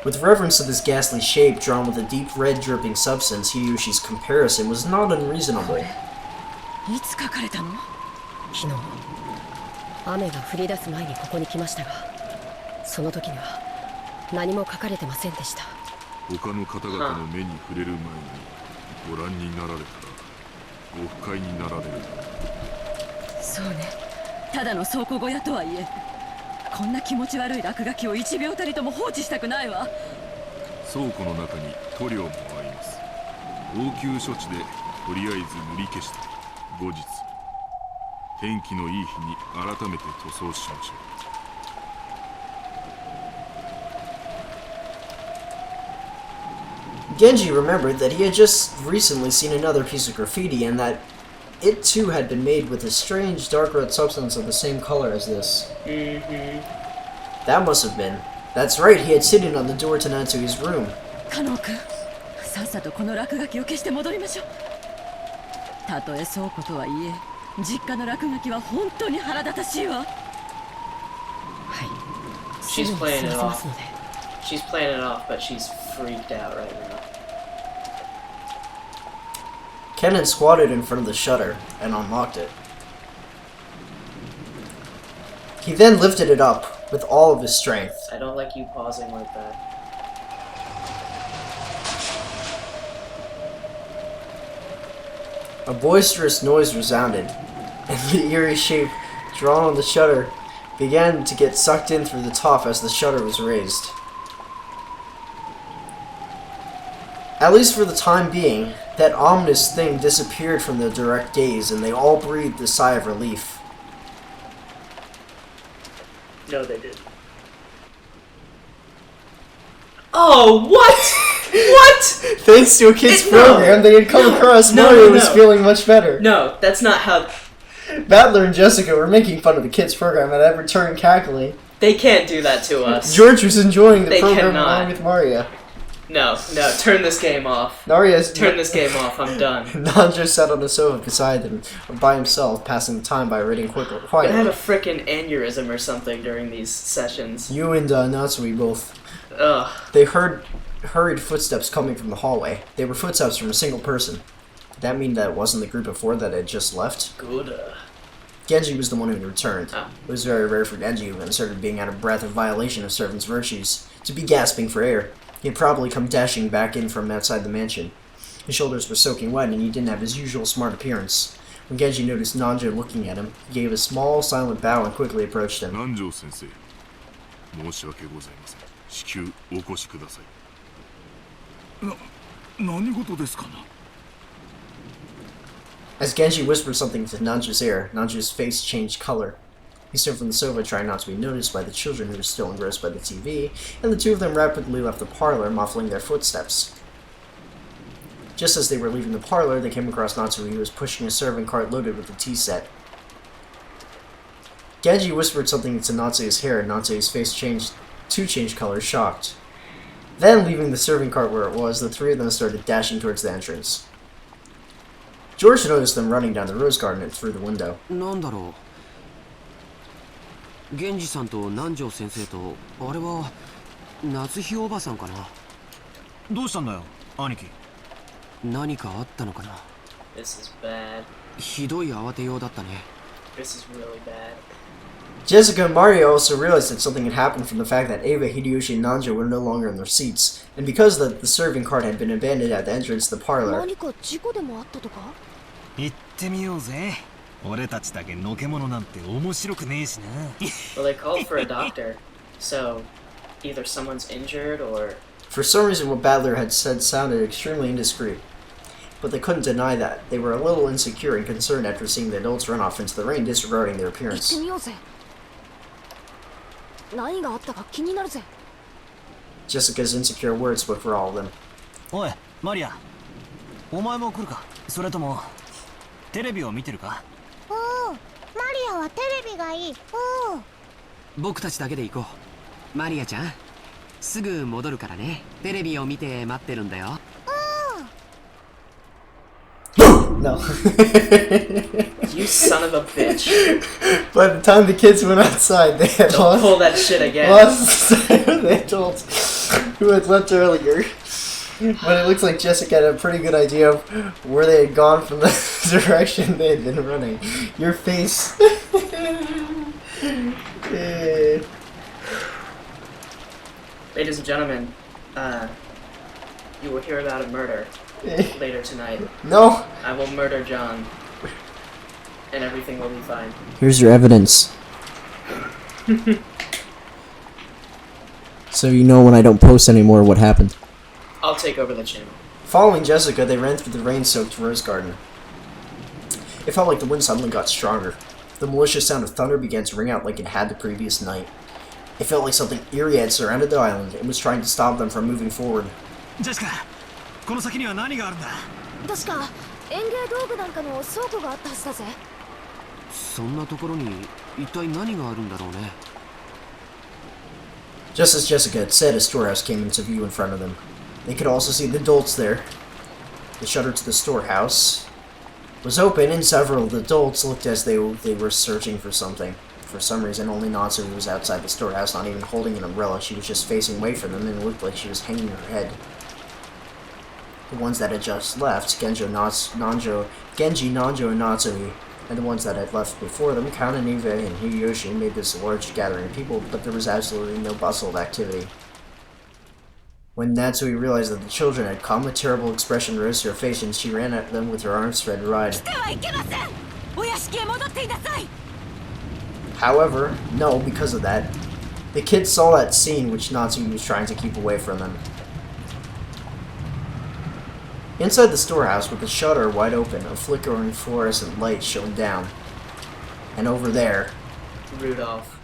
With reference to this ghastly shape drawn with a deep red dripping substance, Hideyoshi's comparison was not unreasonable. いつ書かれたの？昨日雨が降り出す前にここに来ましたが、その時には何も書かれてませんでした。他の方々の目に触れる前にご覧になられたらご不快になられる。そうね、ただの倉庫小屋とはいえ、こんな気持ち悪い落書きを1秒たりとも放置したくないわ。倉庫の中に塗料もあります。応急処置でとりあえず塗り消して、後日天気のいい日に改めて塗装しましょう。Genji remembered that he had just recently seen another piece of graffiti and that it too had been made with a strange dark red substance of the same color as this. That must have been. That's right, he had sitting on the door to Natsui's room. 加納君、さっさとこの落書きを消して戻りましょう。たとえ倉庫とはいえ、実家の落書きは本当に腹立たしいわ。はい。 She's playing it off. She's playing it off, but she's freaked out right now. Kennen squatted in front of the shutter and unlocked it. He then lifted it up with all of his strength. I don't like you pausing like that. A boisterous noise resounded, and the eerie shape drawn on the shutter began to get sucked in through the top as the shutter was raised. At least for the time being, that ominous thing disappeared from their direct gaze, and they all breathed a sigh of relief. No, they didn't. Oh, what? What? Thanks to a kid's program, they had come across Mario was feeling much better. No, that's not how... Battler and Jessica were making fun of the kids' program and had returned cackling. They can't do that to us. George was enjoying the program along with Mario. No, turn this game off. Turn this game off, I'm done. Nanjo sat on the sofa beside him, by himself, passing the time by reading quietly. I had a frickin' aneurysm or something during these sessions. You and Natsui both. Ugh. They heard hurried footsteps coming from the hallway. They were footsteps from a single person. Did that mean that it wasn't the group of 4 that had just left? Good. Genji was the one who returned. Oh. It was very rare for Genji, who started being out of breath in violation of servants' virtues, to be gasping for air. He had probably come dashing back in from outside the mansion. His shoulders were soaking wet, and he didn't have his usual smart appearance. When Genji noticed Nanjo looking at him, he gave a small, silent bow and quickly approached him. Nanjo sensei, 申し訳ございません。至急お越しください。何事ですかな? As Genji whispered something to Nanjo's ear, Nanjo's face changed color. He stood from the sofa, trying not to be noticed by the children who were still engrossed by the TV, and the 2 of them rapidly left the parlor, muffling their footsteps. Just as they were leaving the parlor, they came across Natsui, who was pushing a serving cart loaded with a tea set. Genji whispered something into Natsu's hair, and Natsu's face changed color, shocked. Then, leaving the serving cart where it was, the three of them started dashing towards the entrance. George noticed them running down the rose garden and through the window. なんだろう。源氏さんと南條先生とあれは夏日おばさんかな。どうしたんだよ、兄貴。何かあったのかな。This is bad. ひどい慌てようだったね。This is really bad. Jessica and Mario also realized that something had happened from the fact that Eva, Hideyoshi, and Nanjo were no longer in their seats, and because the serving cart had been abandoned at the entrance to the parlor. 何か事故でもあったとか？行ってみようぜ。俺たちだけのけ者なんて面白くねえしな。Well, they called for a doctor, so either someone's injured or... For some reason, what Badler had said sounded extremely indiscreet. But they couldn't deny that. They were a little insecure and concerned after seeing the adults run off into the rain, disregarding their 行って appearance. みようぜ。何があったか気になるぜ。Jessica's insecure words spoke for all of them. おい、マリア。お前も来るか。それともテレビを見てるか。おお、マリアはテレビがいい。おお。僕たちだけで行こう。マリアちゃん、すぐ戻るからね。テレビを見て待ってるんだよ。 No. You son of a bitch. By the time the kids went outside, they had Don't pull that shit again. lost the adults who had left earlier. But it looks like Jessica had a pretty good idea of where they had gone from the direction they had been running. Your face. Ladies and gentlemen, you will hear about a murder later tonight. No. I will murder John, and everything will be fine. Here's your evidence. So you know when I don't post anymore what happened. I'll take over the channel. Following Jessica, they ran through the rain-soaked rose garden. It felt like the wind suddenly got stronger. The malicious sound of thunder began to ring out like it had the previous night. It felt like something eerie had surrounded the island and was trying to stop them from moving forward. Jessica, この先には何があるんだ。確か園芸道具なんかの倉庫があったはずだぜ。そんなところに一体何があるんだろうね。Just as Jessica had said, a storehouse came into view in front of them. They could also see the adults there. The shutter to the storehouse was open, and several of the adults looked as they were searching for something. For some reason, only Natsumi was outside the storehouse, not even holding an umbrella. She was just facing away from them, and it looked like she was hanging her head. The ones that had just left, Genji, Nanjo, and Natsumi, and the ones that had left before them, Kana, Nive, and Hideyoshi, made this large gathering of people, but there was absolutely no bustle of activity. When Natsui realized that the children had come, a terrible expression rose to her face, and she ran at them with her arms spread wide. However, no, because of that, the kids saw that scene which Natsui was trying to keep away from them. Inside the storehouse, with the shutter wide open, a flickering fluorescent light shone down. And over there... Rudolph.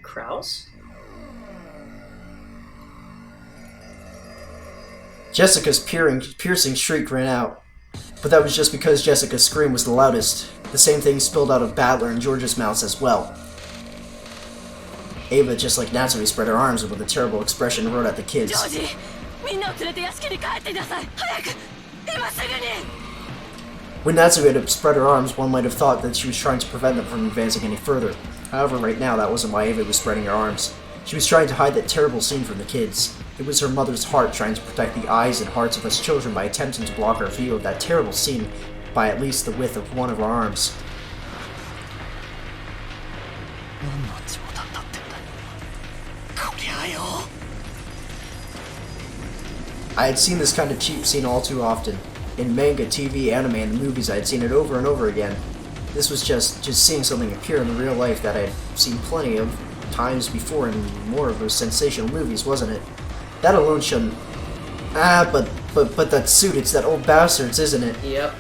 Kraus? Jessica's piercing shriek ran out. But that was just because Jessica's scream was the loudest. The same thing spilled out of Badler and George's mouths as well. Ava, just like Natsumi, spread her arms and with a terrible expression rode at the kids. When Natsumi had spread her arms, one might have thought that she was trying to prevent them from advancing any further. However, right now, that wasn't why Ava was spreading her arms. She was trying to hide that terrible scene from the kids. It was her mother's heart trying to protect the eyes and hearts of us children by attempting to block our view of that terrible scene by at least the width of one of our arms. I had seen this kind of cheap scene all too often. In manga, TV, anime, and the movies, I had seen it over and over again. This was just seeing something appear in the real life that I had seen plenty of times before in more of those sensational movies, wasn't it? That alone shouldn't... but that suit, it's that old bastard's, isn't it? Yep.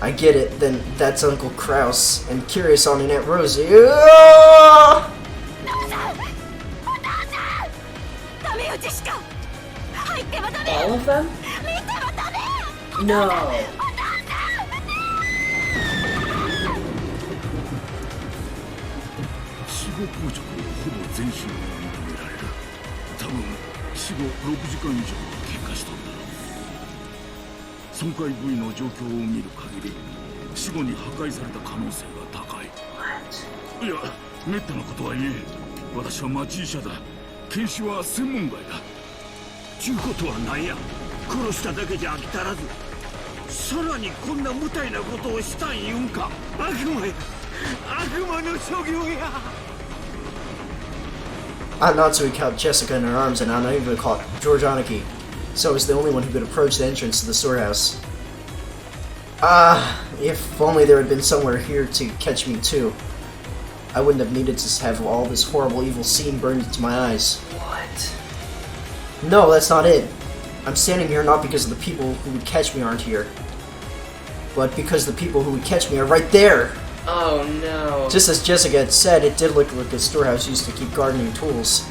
I get it, then that's Uncle Kraus, and curious on Aunt Rosie. Ah! All of them? No. 死後硬直ほぼ全身が認められる。多分死後6時間以上経過しとるだろう。損壊部位の状況を見る限り死後に破壊された可能性が高い。いや、めったなことは言えん。私は町医者だ。検視は専門外だ。ちゅうことは何や、殺しただけじゃ飽き足らずさらにこんな無体なことをしたん言うんか。悪魔や、悪魔の所業や。Natsui caught Jessica in her arms, and Anaiva caught George Aniki, so I was the only one who could approach the entrance to the storehouse. If only there had been somewhere here to catch me too. I wouldn't have needed to have all this horrible evil scene burned into my eyes. What? No, that's not it. I'm standing here not because the people who would catch me aren't here, but because the people who would catch me are right there! Oh no. Just as Jessica had said, it did look like the storehouse used to keep gardening tools.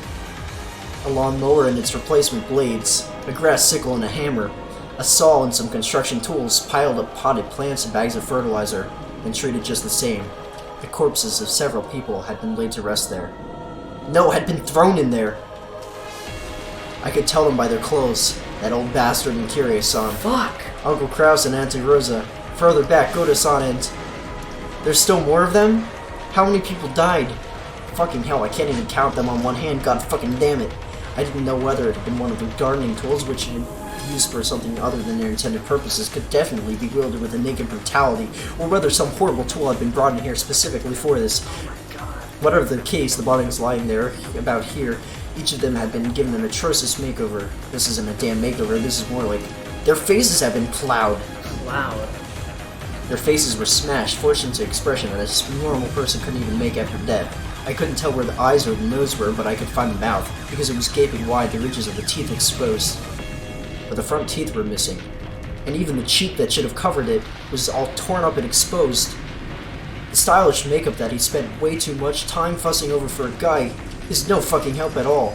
A lawnmower and its replacement blades, a grass sickle and a hammer, a saw and some construction tools, piled up potted plants and bags of fertilizer, and treated just the same. The corpses of several people had been laid to rest there. No, had been thrown in there! I could tell them by their clothes. That old bastard and Kyrie-san. Fuck! Uncle Kraus and Auntie Rosa. Further back, Goda-san and... There's still more of them? How many people died? Fucking hell, I can't even count them on one hand, god fucking damn it. I didn't know whether it had been one of the gardening tools which had been used for something other than their intended purposes, could definitely be wielded with a naked brutality, or whether some horrible tool had been brought in here specifically for this. Whatever the case, the bodies lying there, about here, each of them had been given an atrocious makeover. This isn't a damn makeover, this is more like... Their faces have been plowed. Wow. Their faces were smashed, forced into expression that a normal person couldn't even make after death. I couldn't tell where the eyes or the nose were, but I could find the mouth, because it was gaping wide, the ridges of the teeth exposed. But the front teeth were missing, and even the cheek that should have covered it was all torn up and exposed. The stylish makeup that he spent way too much time fussing over for a guy is no fucking help at all.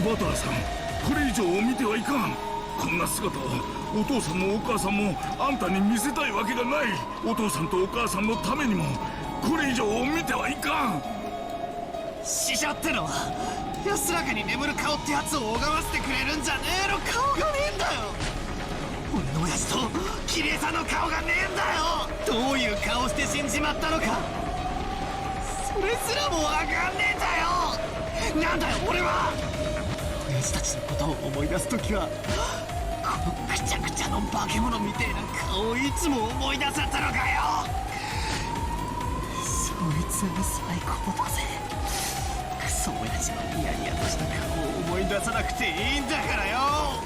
バターさん、これ以上見てはいかん。こんな姿をお父さんもお母さんもあんたに見せたいわけがない。お父さんとお母さんのためにもこれ以上見てはいかん。死者ってのは安らかに眠る顔ってやつを拝ませてくれるんじゃねえの。顔がねえんだよ。俺の親父と綺麗さの顔がねえんだよ。どういう顔して死んじまったのか、それすらもわかんねえんだよ。なんだよ俺は。親父たちのことを思い出すときはこのくちゃくちゃの化け物みてえな顔をいつも思い出せたのかよ。そいつが最高だぜ。クソ親父のニヤニヤとした顔を思い出さなくていいんだからよ。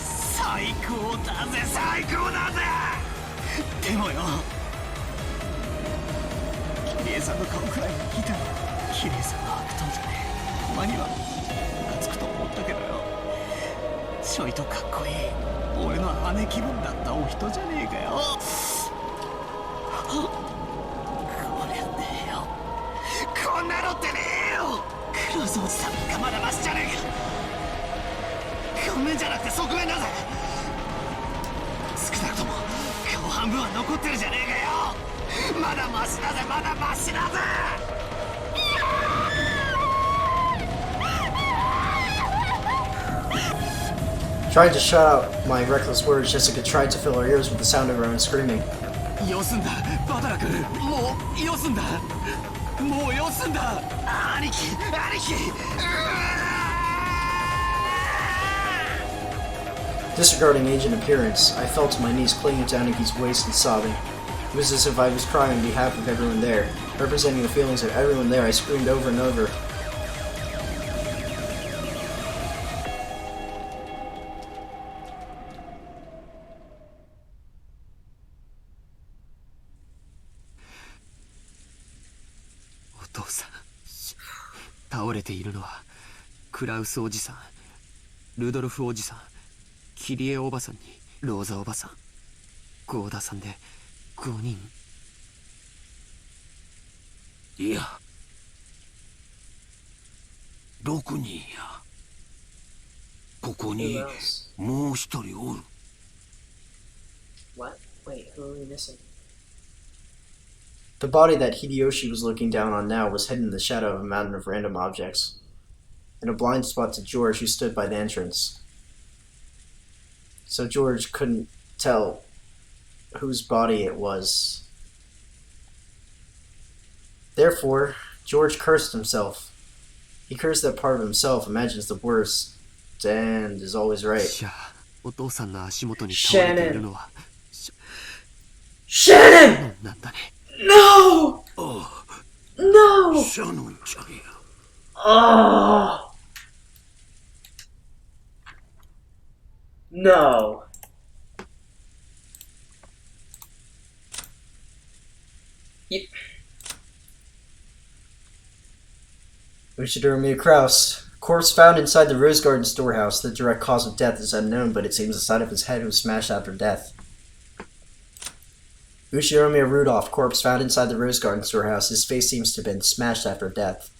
最高だぜ最高だぜ。でもよ、キリエさんの顔くらい見たらキリエさんの悪党じゃねえ。たまにはつくと思ったけどよ、ちょいとかっこいい俺の姉気分だったお人じゃねえかよ。こりゃねえよ、こんなのってねえよ。クローズおじさんなんかまだマシじゃねえか。顔面じゃなくて側面だぜ。少なくとも顔半分は残ってるじゃねえかよ。まだマシだぜ、まだマシだぜ。Trying to shut out my reckless words, Jessica tried to fill her ears with the sound of her own screaming. よすんだバタラ君、もうよすんだ、もうよすんだ。兄貴兄貴。Disregarding age and appearance, I fell to my knees clinging to Anaki's waist and sobbing. It was as if I was crying on behalf of everyone there. Representing the feelings of everyone there, I screamed over and over. Otosan. 倒れているのはクラウスおじさん、ルドルフおじさん、キリエおばさんにローザおばさん、ゴーダさんで5人。いや、6人や。ここ Who に else? もう一人おる。 What? Wait, who are we missing? The body that Hideyoshi was looking down on now was hidden in the shadow of a mountain of random objects, in a blind spot to George, who stood by the entrance. So George couldn't tell whose body it was. Therefore, George cursed himself. He cursed that part of himself, imagines the worst, and is always right. じゃあ、お父さんの足元に倒れているのは Shannon! なんだね。No! ああ、 No! シャノンちゃんや。 Oh! No. You... Ushidorumi Kraus. Corpse found inside the Rose Garden storehouse. The direct cause of death is unknown, but it seems the side of his head was smashed after death. Ushiromia Rudolph, corpse found inside the Rose Garden storehouse. His face seems to have been smashed after death.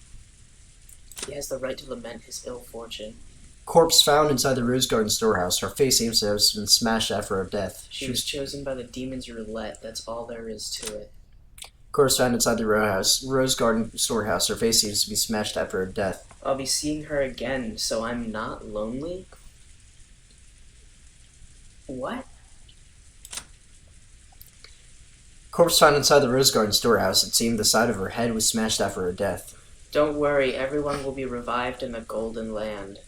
He has the right to lament his ill fortune. Corpse found inside the Rose Garden storehouse. Her face seems to have been smashed after her death. She was chosen by the demon's roulette. That's all there is to it. Corpse found inside the Rose Garden storehouse. Her face seems to be smashed after her death. I'll be seeing her again, so I'm not lonely? What? Corpse found inside the Rose Garden storehouse. It seemed the side of her head was smashed after her death. Don't worry, everyone will be revived in the Golden Land.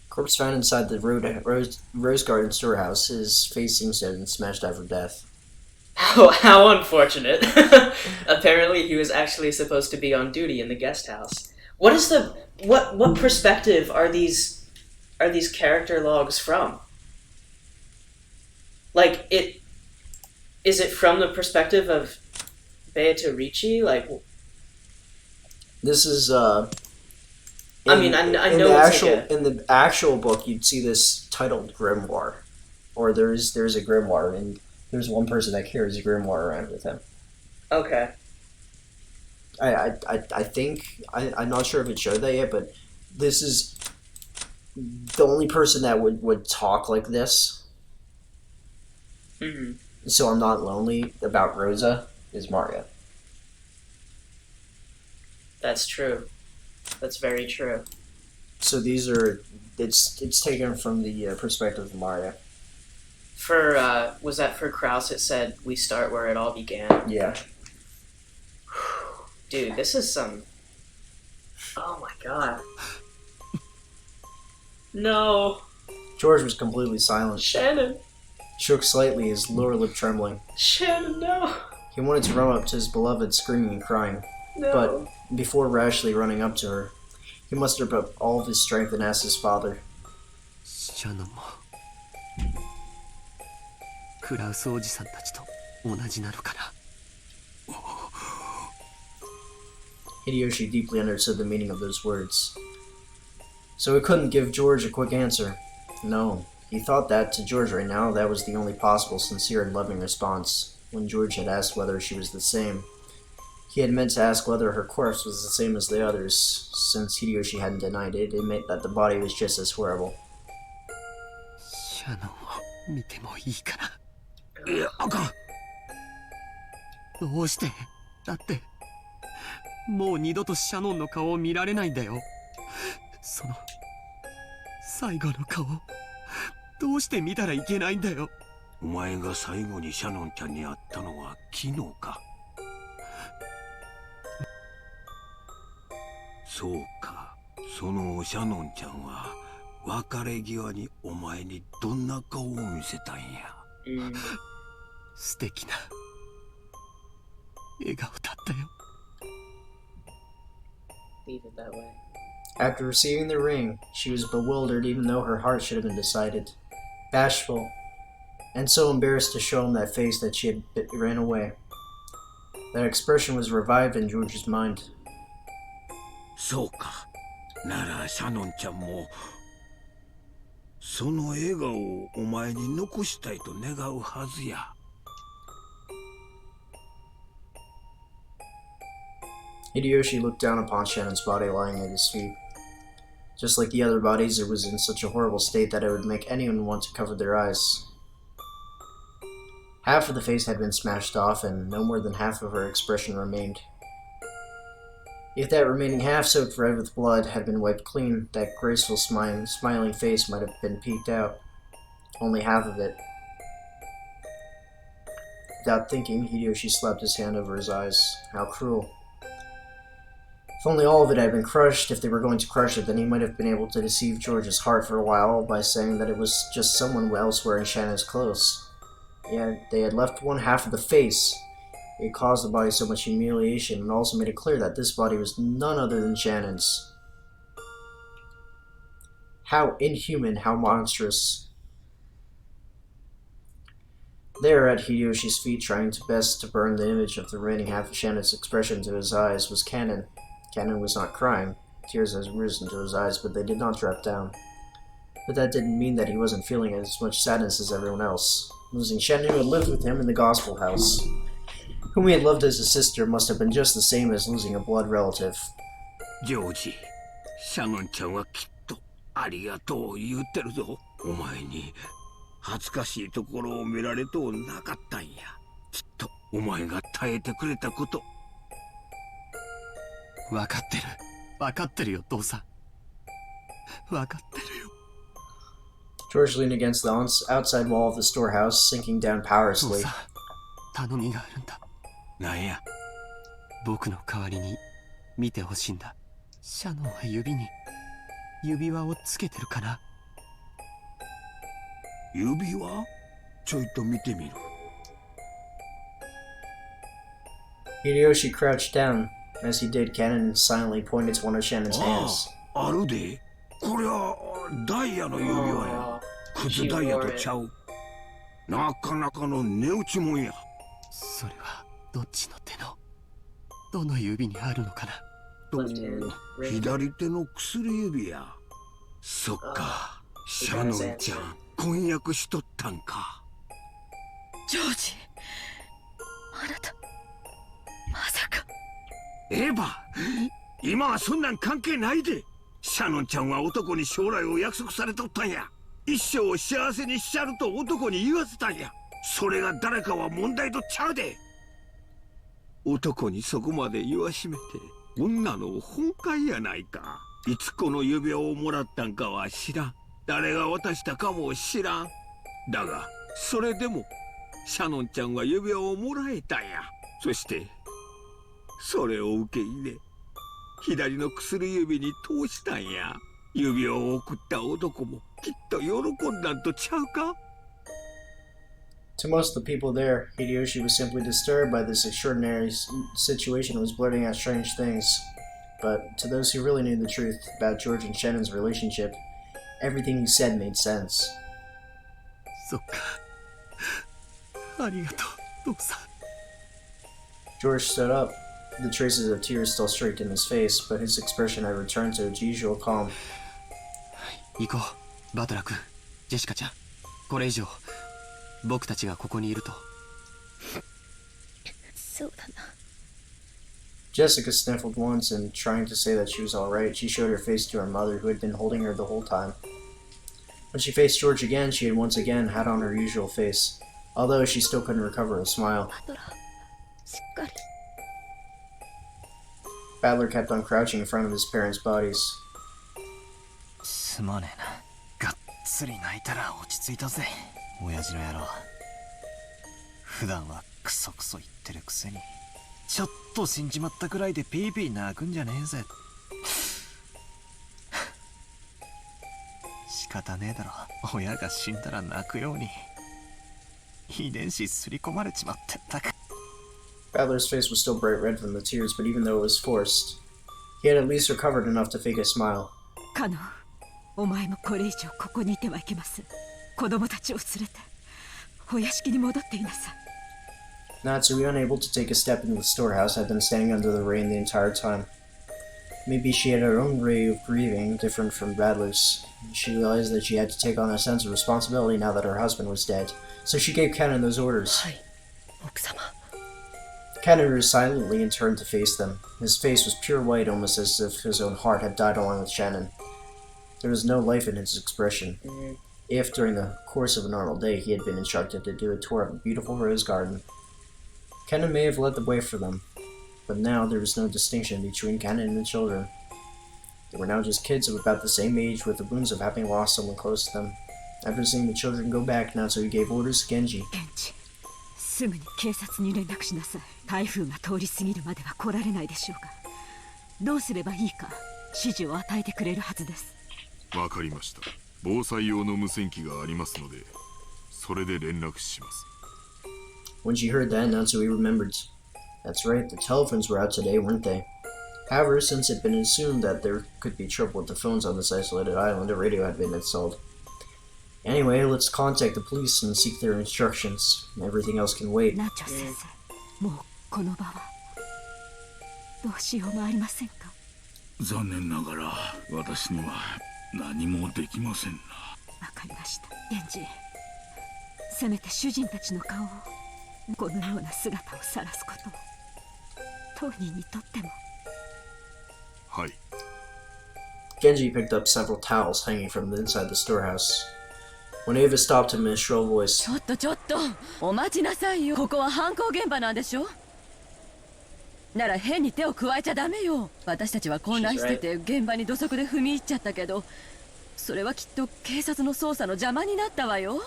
Corpse found inside the Rose Garden storehouse. His face seems to have been smashed after death. How unfortunate. Apparently he was actually supposed to be on duty in the guest house. What is the... What perspective are these character logs from? Like, is it from the perspective of Beatrice? Like... This is, I mean, I know it's like in the actual book, you'd see this titled grimoire. Or there's a grimoire, and there's one person that carries a grimoire around with him. Okay. I think, I'm not sure if it showed that yet, but this is the only person that would talk like this. Mm-hmm. So I'm not lonely about Rosa is Maria. That's true. That's very true. So these are, it's taken from the perspective of Maria. For, was that for Kraus? It said, we start where it all began. Yeah. Dude, this is some... Oh my god. No. George was completely silent. Shannon. Shook slightly, his lower lip trembling. Shannon, no. He wanted to run up to his beloved, screaming and crying. No. But before rashly running up to her, he mustered up all of his strength and asked his father. シャノンもクラウスおじさんたちと同じなのかな。 Hideyoshi deeply understood the meaning of those words. So he couldn't give George a quick answer. No, he thought that, to George right now, that was the only possible sincere and loving response. When George had asked whether she was the same, he had meant to ask whether her corpse was the same as the others. Since Hideyoshi hadn't denied it, it meant that the body was just as horrible. シャノンを見てもいいかな。いや、あかん。どうして？だってもう二度とシャノンの顔を見られないんだよ。その最後の顔どうして見たらいけないんだよ。お前が最後にシャノンちゃんに会ったのは昨日か。そうか、そのシャノンちゃんは別れ際にお前にどんな顔を見せたんや。素敵な笑顔だったよ。 Leave it that way. After receiving the ring, she was bewildered even though her heart should have been decided, bashful, and so embarrassed to show him that face that she had ran away. That expression was revived in George's mind. そうか。ならシャノンちゃんもその笑顔をお前に残したいと願うはずや。Hideyoshi looked down upon Shannon's body lying at his feet. Just like the other bodies, it was in such a horrible state that it would make anyone want to cover their eyes. Half of the face had been smashed off, and no more than half of her expression remained. If that remaining half, soaked red with blood, had been wiped clean, that graceful smiling face might have been peeked out. Only half of it. Without thinking, Hideyoshi slapped his hand over his eyes. How cruel. If only all of it had been crushed, if they were going to crush it, then he might have been able to deceive George's heart for a while by saying that it was just someone else wearing Shannon's clothes. Yet they had left one half of the face. It caused the body so much humiliation and also made it clear that this body was none other than Shannon's. How inhuman, how monstrous. There, at Hideyoshi's feet, trying to best to burn the image of the remaining half of Shannon's expression to his eyes, was Cannon. Cannon was not crying. Tears had risen to his eyes, but they did not drop down. But that didn't mean that he wasn't feeling as much sadness as everyone else. Losing Shannon, who had lived with him in the Gospel House, whom he had loved as a sister, must have been just the same as losing a blood relative. ジョージ、シャノンちゃんはきっとありがとう言ってるぞ。お前に恥ずかしいところを見られとうなかったんや。きっとお前が耐えてくれたこと。分かってる。分かってるよ、父さん。分かってるよ。 George leaned against the outside wall of the storehouse, sinking down powerlessly. 父さん、頼みがあるんだ。なんや。僕の代わりに見てほしいんだ。シャノンは指に指輪をつけてるかな。指輪？ちょいと見てみる。Hideyoshi crouched down. As he did, Cannon silently pointed to one of Shannon's hands. あるで。これはダイヤの指輪や。クズダイヤとちゃう。なかなかの値打ちもんや。それはどっちの手のどの指にあるのかな。左手の薬指や。そっか、シャノンちゃん婚約しとったんか。ジョージ、あなたまさか。エヴァ、今はそんなん関係ないで。シャノンちゃんは男に将来を約束されとったんや。一生を幸せにしちゃると男に言わせたんや。それが誰かは問題とちゃうで。男にそこまで言わしめて女の本懐やないか。いつこの指輪をもらったんかは知らん。誰が渡したかも知らん。だがそれでもシャノンちゃんは指輪をもらえたんや。そしてそれを受け入れ左の薬指に通したんや。指輪を送った男もきっと喜んだんとちゃうか。 To most of the people there, Hideyoshi was simply disturbed by this extraordinary situation and was blurting out strange things. But to those who really knew the truth about George and Shannon's relationship, everything he said made sense. そっか。ありがとう、父さん。 George stood up. The traces of tears still streaked in his face, but his expression had returned to its usual calm. 行こう、バトラー君、ジェシカちゃん。これ以上僕たちがここにいると。そうだな。 Jessica sniffled once, and trying to say that she was alright, she showed her face to her mother, who had been holding her the whole time. When she faced George again, she had once again had on her usual face, although she still couldn't recover a smile. バトラー、しっかり。 Battler kept on crouching in front of his parents' bodies. すまねえな。がっつり泣いたら落ち着いたぜ。親父の野郎。普段はクソクソ言ってるくせに。ちょっと死んじまったくらいでピーピー泣くんじゃねえぜ。方ねえだろ。親が死んだら泣くように遺伝子すり込まれちまってんだか。 Rattler's face was still bright red from the tears, but even though it was forced, he had at least recovered enough to fake a smile. カノン、お前もこれ以上ここにいてはいけません。子供たちを連れてお屋敷に戻っていなさい。Natsui, unable to take a step into the storehouse, had been standing under the rain the entire time. Maybe she had her own way of grieving, different from Rattler's. She realized that she had to take on a sense of responsibility now that her husband was dead, so she gave Kennen those orders. はい、奥様。 Kennen rose silently and turned to face them. His face was pure white, almost as if his own heart had died along with Shannon. There was no life in his expression. If, during the course of a normal day, he had been instructed to do a tour of a beautiful rose garden, Kennen may have led the way for them, but now there was no distinction between Kennen and the children. They were now just kids of about the same age with the wounds of having lost someone close to them. After seeing the children go back, Natsui gave orders to Genji. すぐに警察に連絡しなさい。台風が通り過ぎるまでは来られないでしょうか。どうすればいいか指示を与えてくれるはずです。わかりました。防災用の無線機がありますので、それで連絡します。When she heard that, Natsui remembered. That's right, the telephones were out today, weren't they? However, since it had been assumed that there could be trouble with the phones on this isolated island, a radio had been installed. Anyway, let's contact the police and seek their instructions. Everything else can wait. ナチョ先生、もうこの場はどうしようもありませんか。残念ながら私には何もできませんな。わかりました。ゲンジ、せめて主人たちの顔を、このような姿を晒すことを当人にとっても。はい。 Genji picked up several towels hanging from inside the storehouse. When Ava stopped him in a shrill voice, ちょっとちょっと、お待ちなさいよ。ここは犯行現場なんでしょ。なら変に手を加えちゃダメよ。私たちは混乱してて現場に土足で踏み入っちゃったけど、それはきっと警察の捜査の邪魔になったわよ。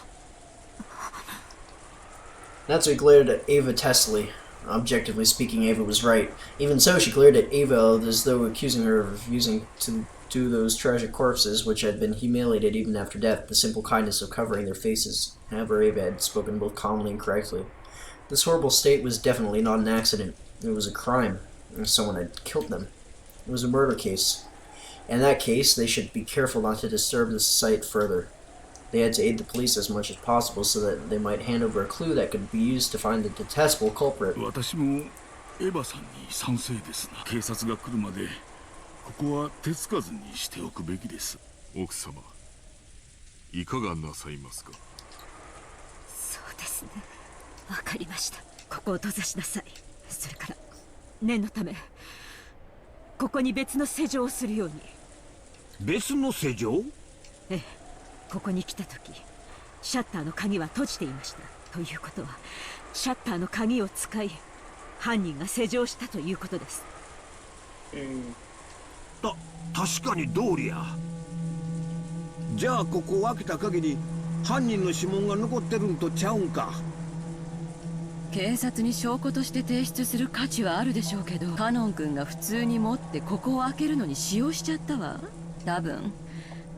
Natsui glared at Ava testily. Objectively speaking, Ava was right. Even so, she glared at Ava as though accusing her of refusing to do those tragic corpses, which had been humiliated even after death, the simple kindness of covering their faces. However, Ava had spoken both calmly and correctly. This horrible state was definitely not an accident. It was a crime. Someone had killed them. It was a murder case. In that case, they should be careful not to disturb the site further. They had to aid the police as much as possible so that they might hand over a clue that could be used to find the detestable culprit. 私もエヴァさんに賛成ですな。警察が来るまでここは手つかずにしておくべきです。奥様、いかがなさいますか。そうですね。わかりました。ここを閉ざしなさい。それから念のためここに別の施錠をするように。別の施錠？ええ、ここに来た時シャッターの鍵は閉じていました。ということはシャッターの鍵を使い犯人が施錠したということです。確かに通りや。じゃあここを開けた限り犯人の指紋が残ってるんとちゃうんか。警察に証拠として提出する価値はあるでしょうけど、カノン君が普通に持ってここを開けるのに使用しちゃったわ。多分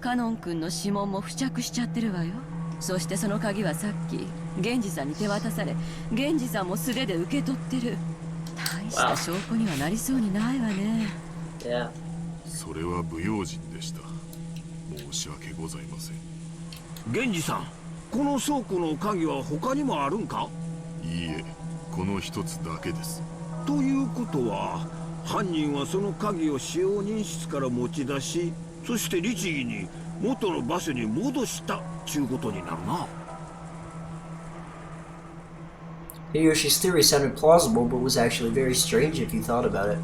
カノン君の指紋も付着しちゃってるわよ。そしてその鍵はさっき源氏さんに手渡され、源氏さんも素手で受け取ってる。大した証拠にはなりそうにないわね。Yeah. それは不用心でした。申し訳ございません。源氏さん、この倉庫の鍵は他にもあるんか？いいえ、この一つだけです。ということは犯人はその鍵を使用人室から持ち出し、そして律儀に元の場所に戻したちゅうことになるな。Hideyoshi's theory sounded plausible, but was actually very strange if you thought about it.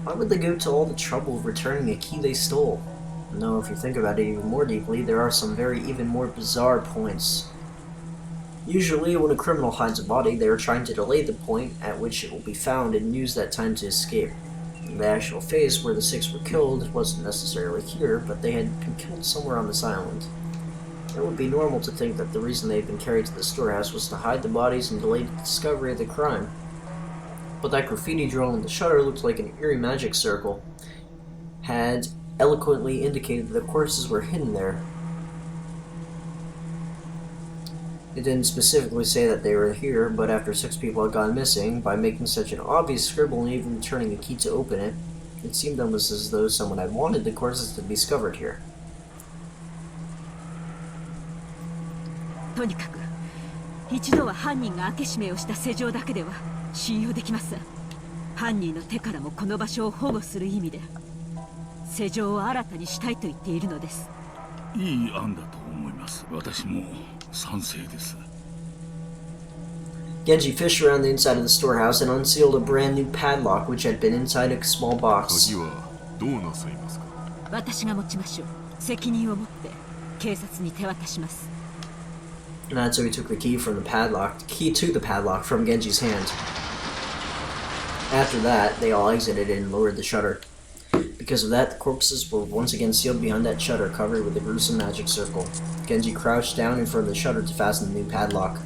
Why would they go to all the trouble of returning a key they stole? No, if you think about it even more deeply, there are some even more bizarre points. Usually, when a criminal hides a body, they are trying to delay the point at which it will be found and use that time to escape. The actual phase where the six were killed wasn't necessarily here, but they had been killed somewhere on this island. It would be normal to think that the reason they had been carried to the storehouse was to hide the bodies and delay the discovery of the crime. But that graffiti drawn on the shutter looked like an eerie magic circle, had eloquently indicated that the corpses were hidden there. It didn't specifically say that they were here, but after 6 people had gone missing, by making such an obvious scribble and even returning the key to open it, it seemed almost as though someone had wanted the corpses to be discovered here. とにかく一度は犯人が開け閉めをした施錠だけでは信用できません。犯人の手からもこの場所を保護する意味で施錠を新たにしたいと言っているのです。いい案だと思います。私も賛成です。 Genji fished around the inside of the storehouse and unsealed a brand new padlock which had been inside a small box. 鍵はどうなさいますか？私が持ちましょう。責任を持って警察に手渡します。 And that's how he took the key to the padlock from Genji's hand. After that, they all exited and lowered the shutter. Because of that, the corpses were once again sealed behind that shutter covered with a gruesome magic circle. Genji crouched down in front of the shutter to fasten the new padlock.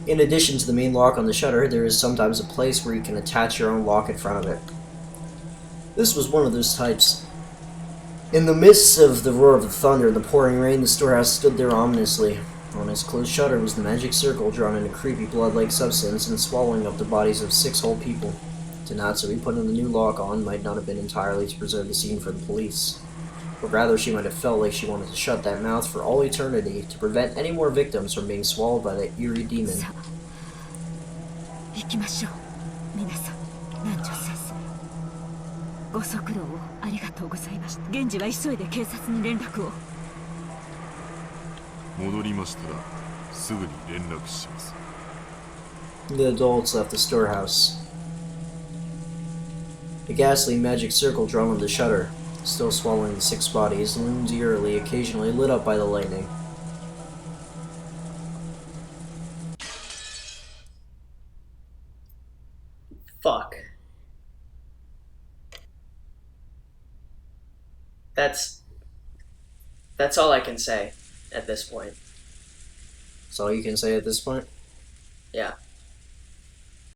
In addition to the main lock on the shutter, there is sometimes a place where you can attach your own lock in front of it. This was one of those types. In the midst of the roar of the thunder and the pouring rain, the storehouse stood there ominously. On its closed shutter was the magic circle drawn in a creepy blood-like substance and swallowing up the bodies of 6 whole people. To Natsui, putting the new lock on might not have been entirely to preserve the scene for the police, but rather she might have felt like she wanted to shut that mouth for all eternity to prevent any more victims from being swallowed by that eerie demon. さあ、行きましょう。皆さん、南條先生。ご足労をありがとうございました。現時は急いで警察に連絡を。戻りましたらすぐに連絡します。 The adults left the storehouse. The ghastly magic circle drawn on the shutter, still swallowing the 6 bodies, loomed eerily, occasionally lit up by the lightning. Fuck. That's all I can say at this point. That's all you can say at this point? Yeah.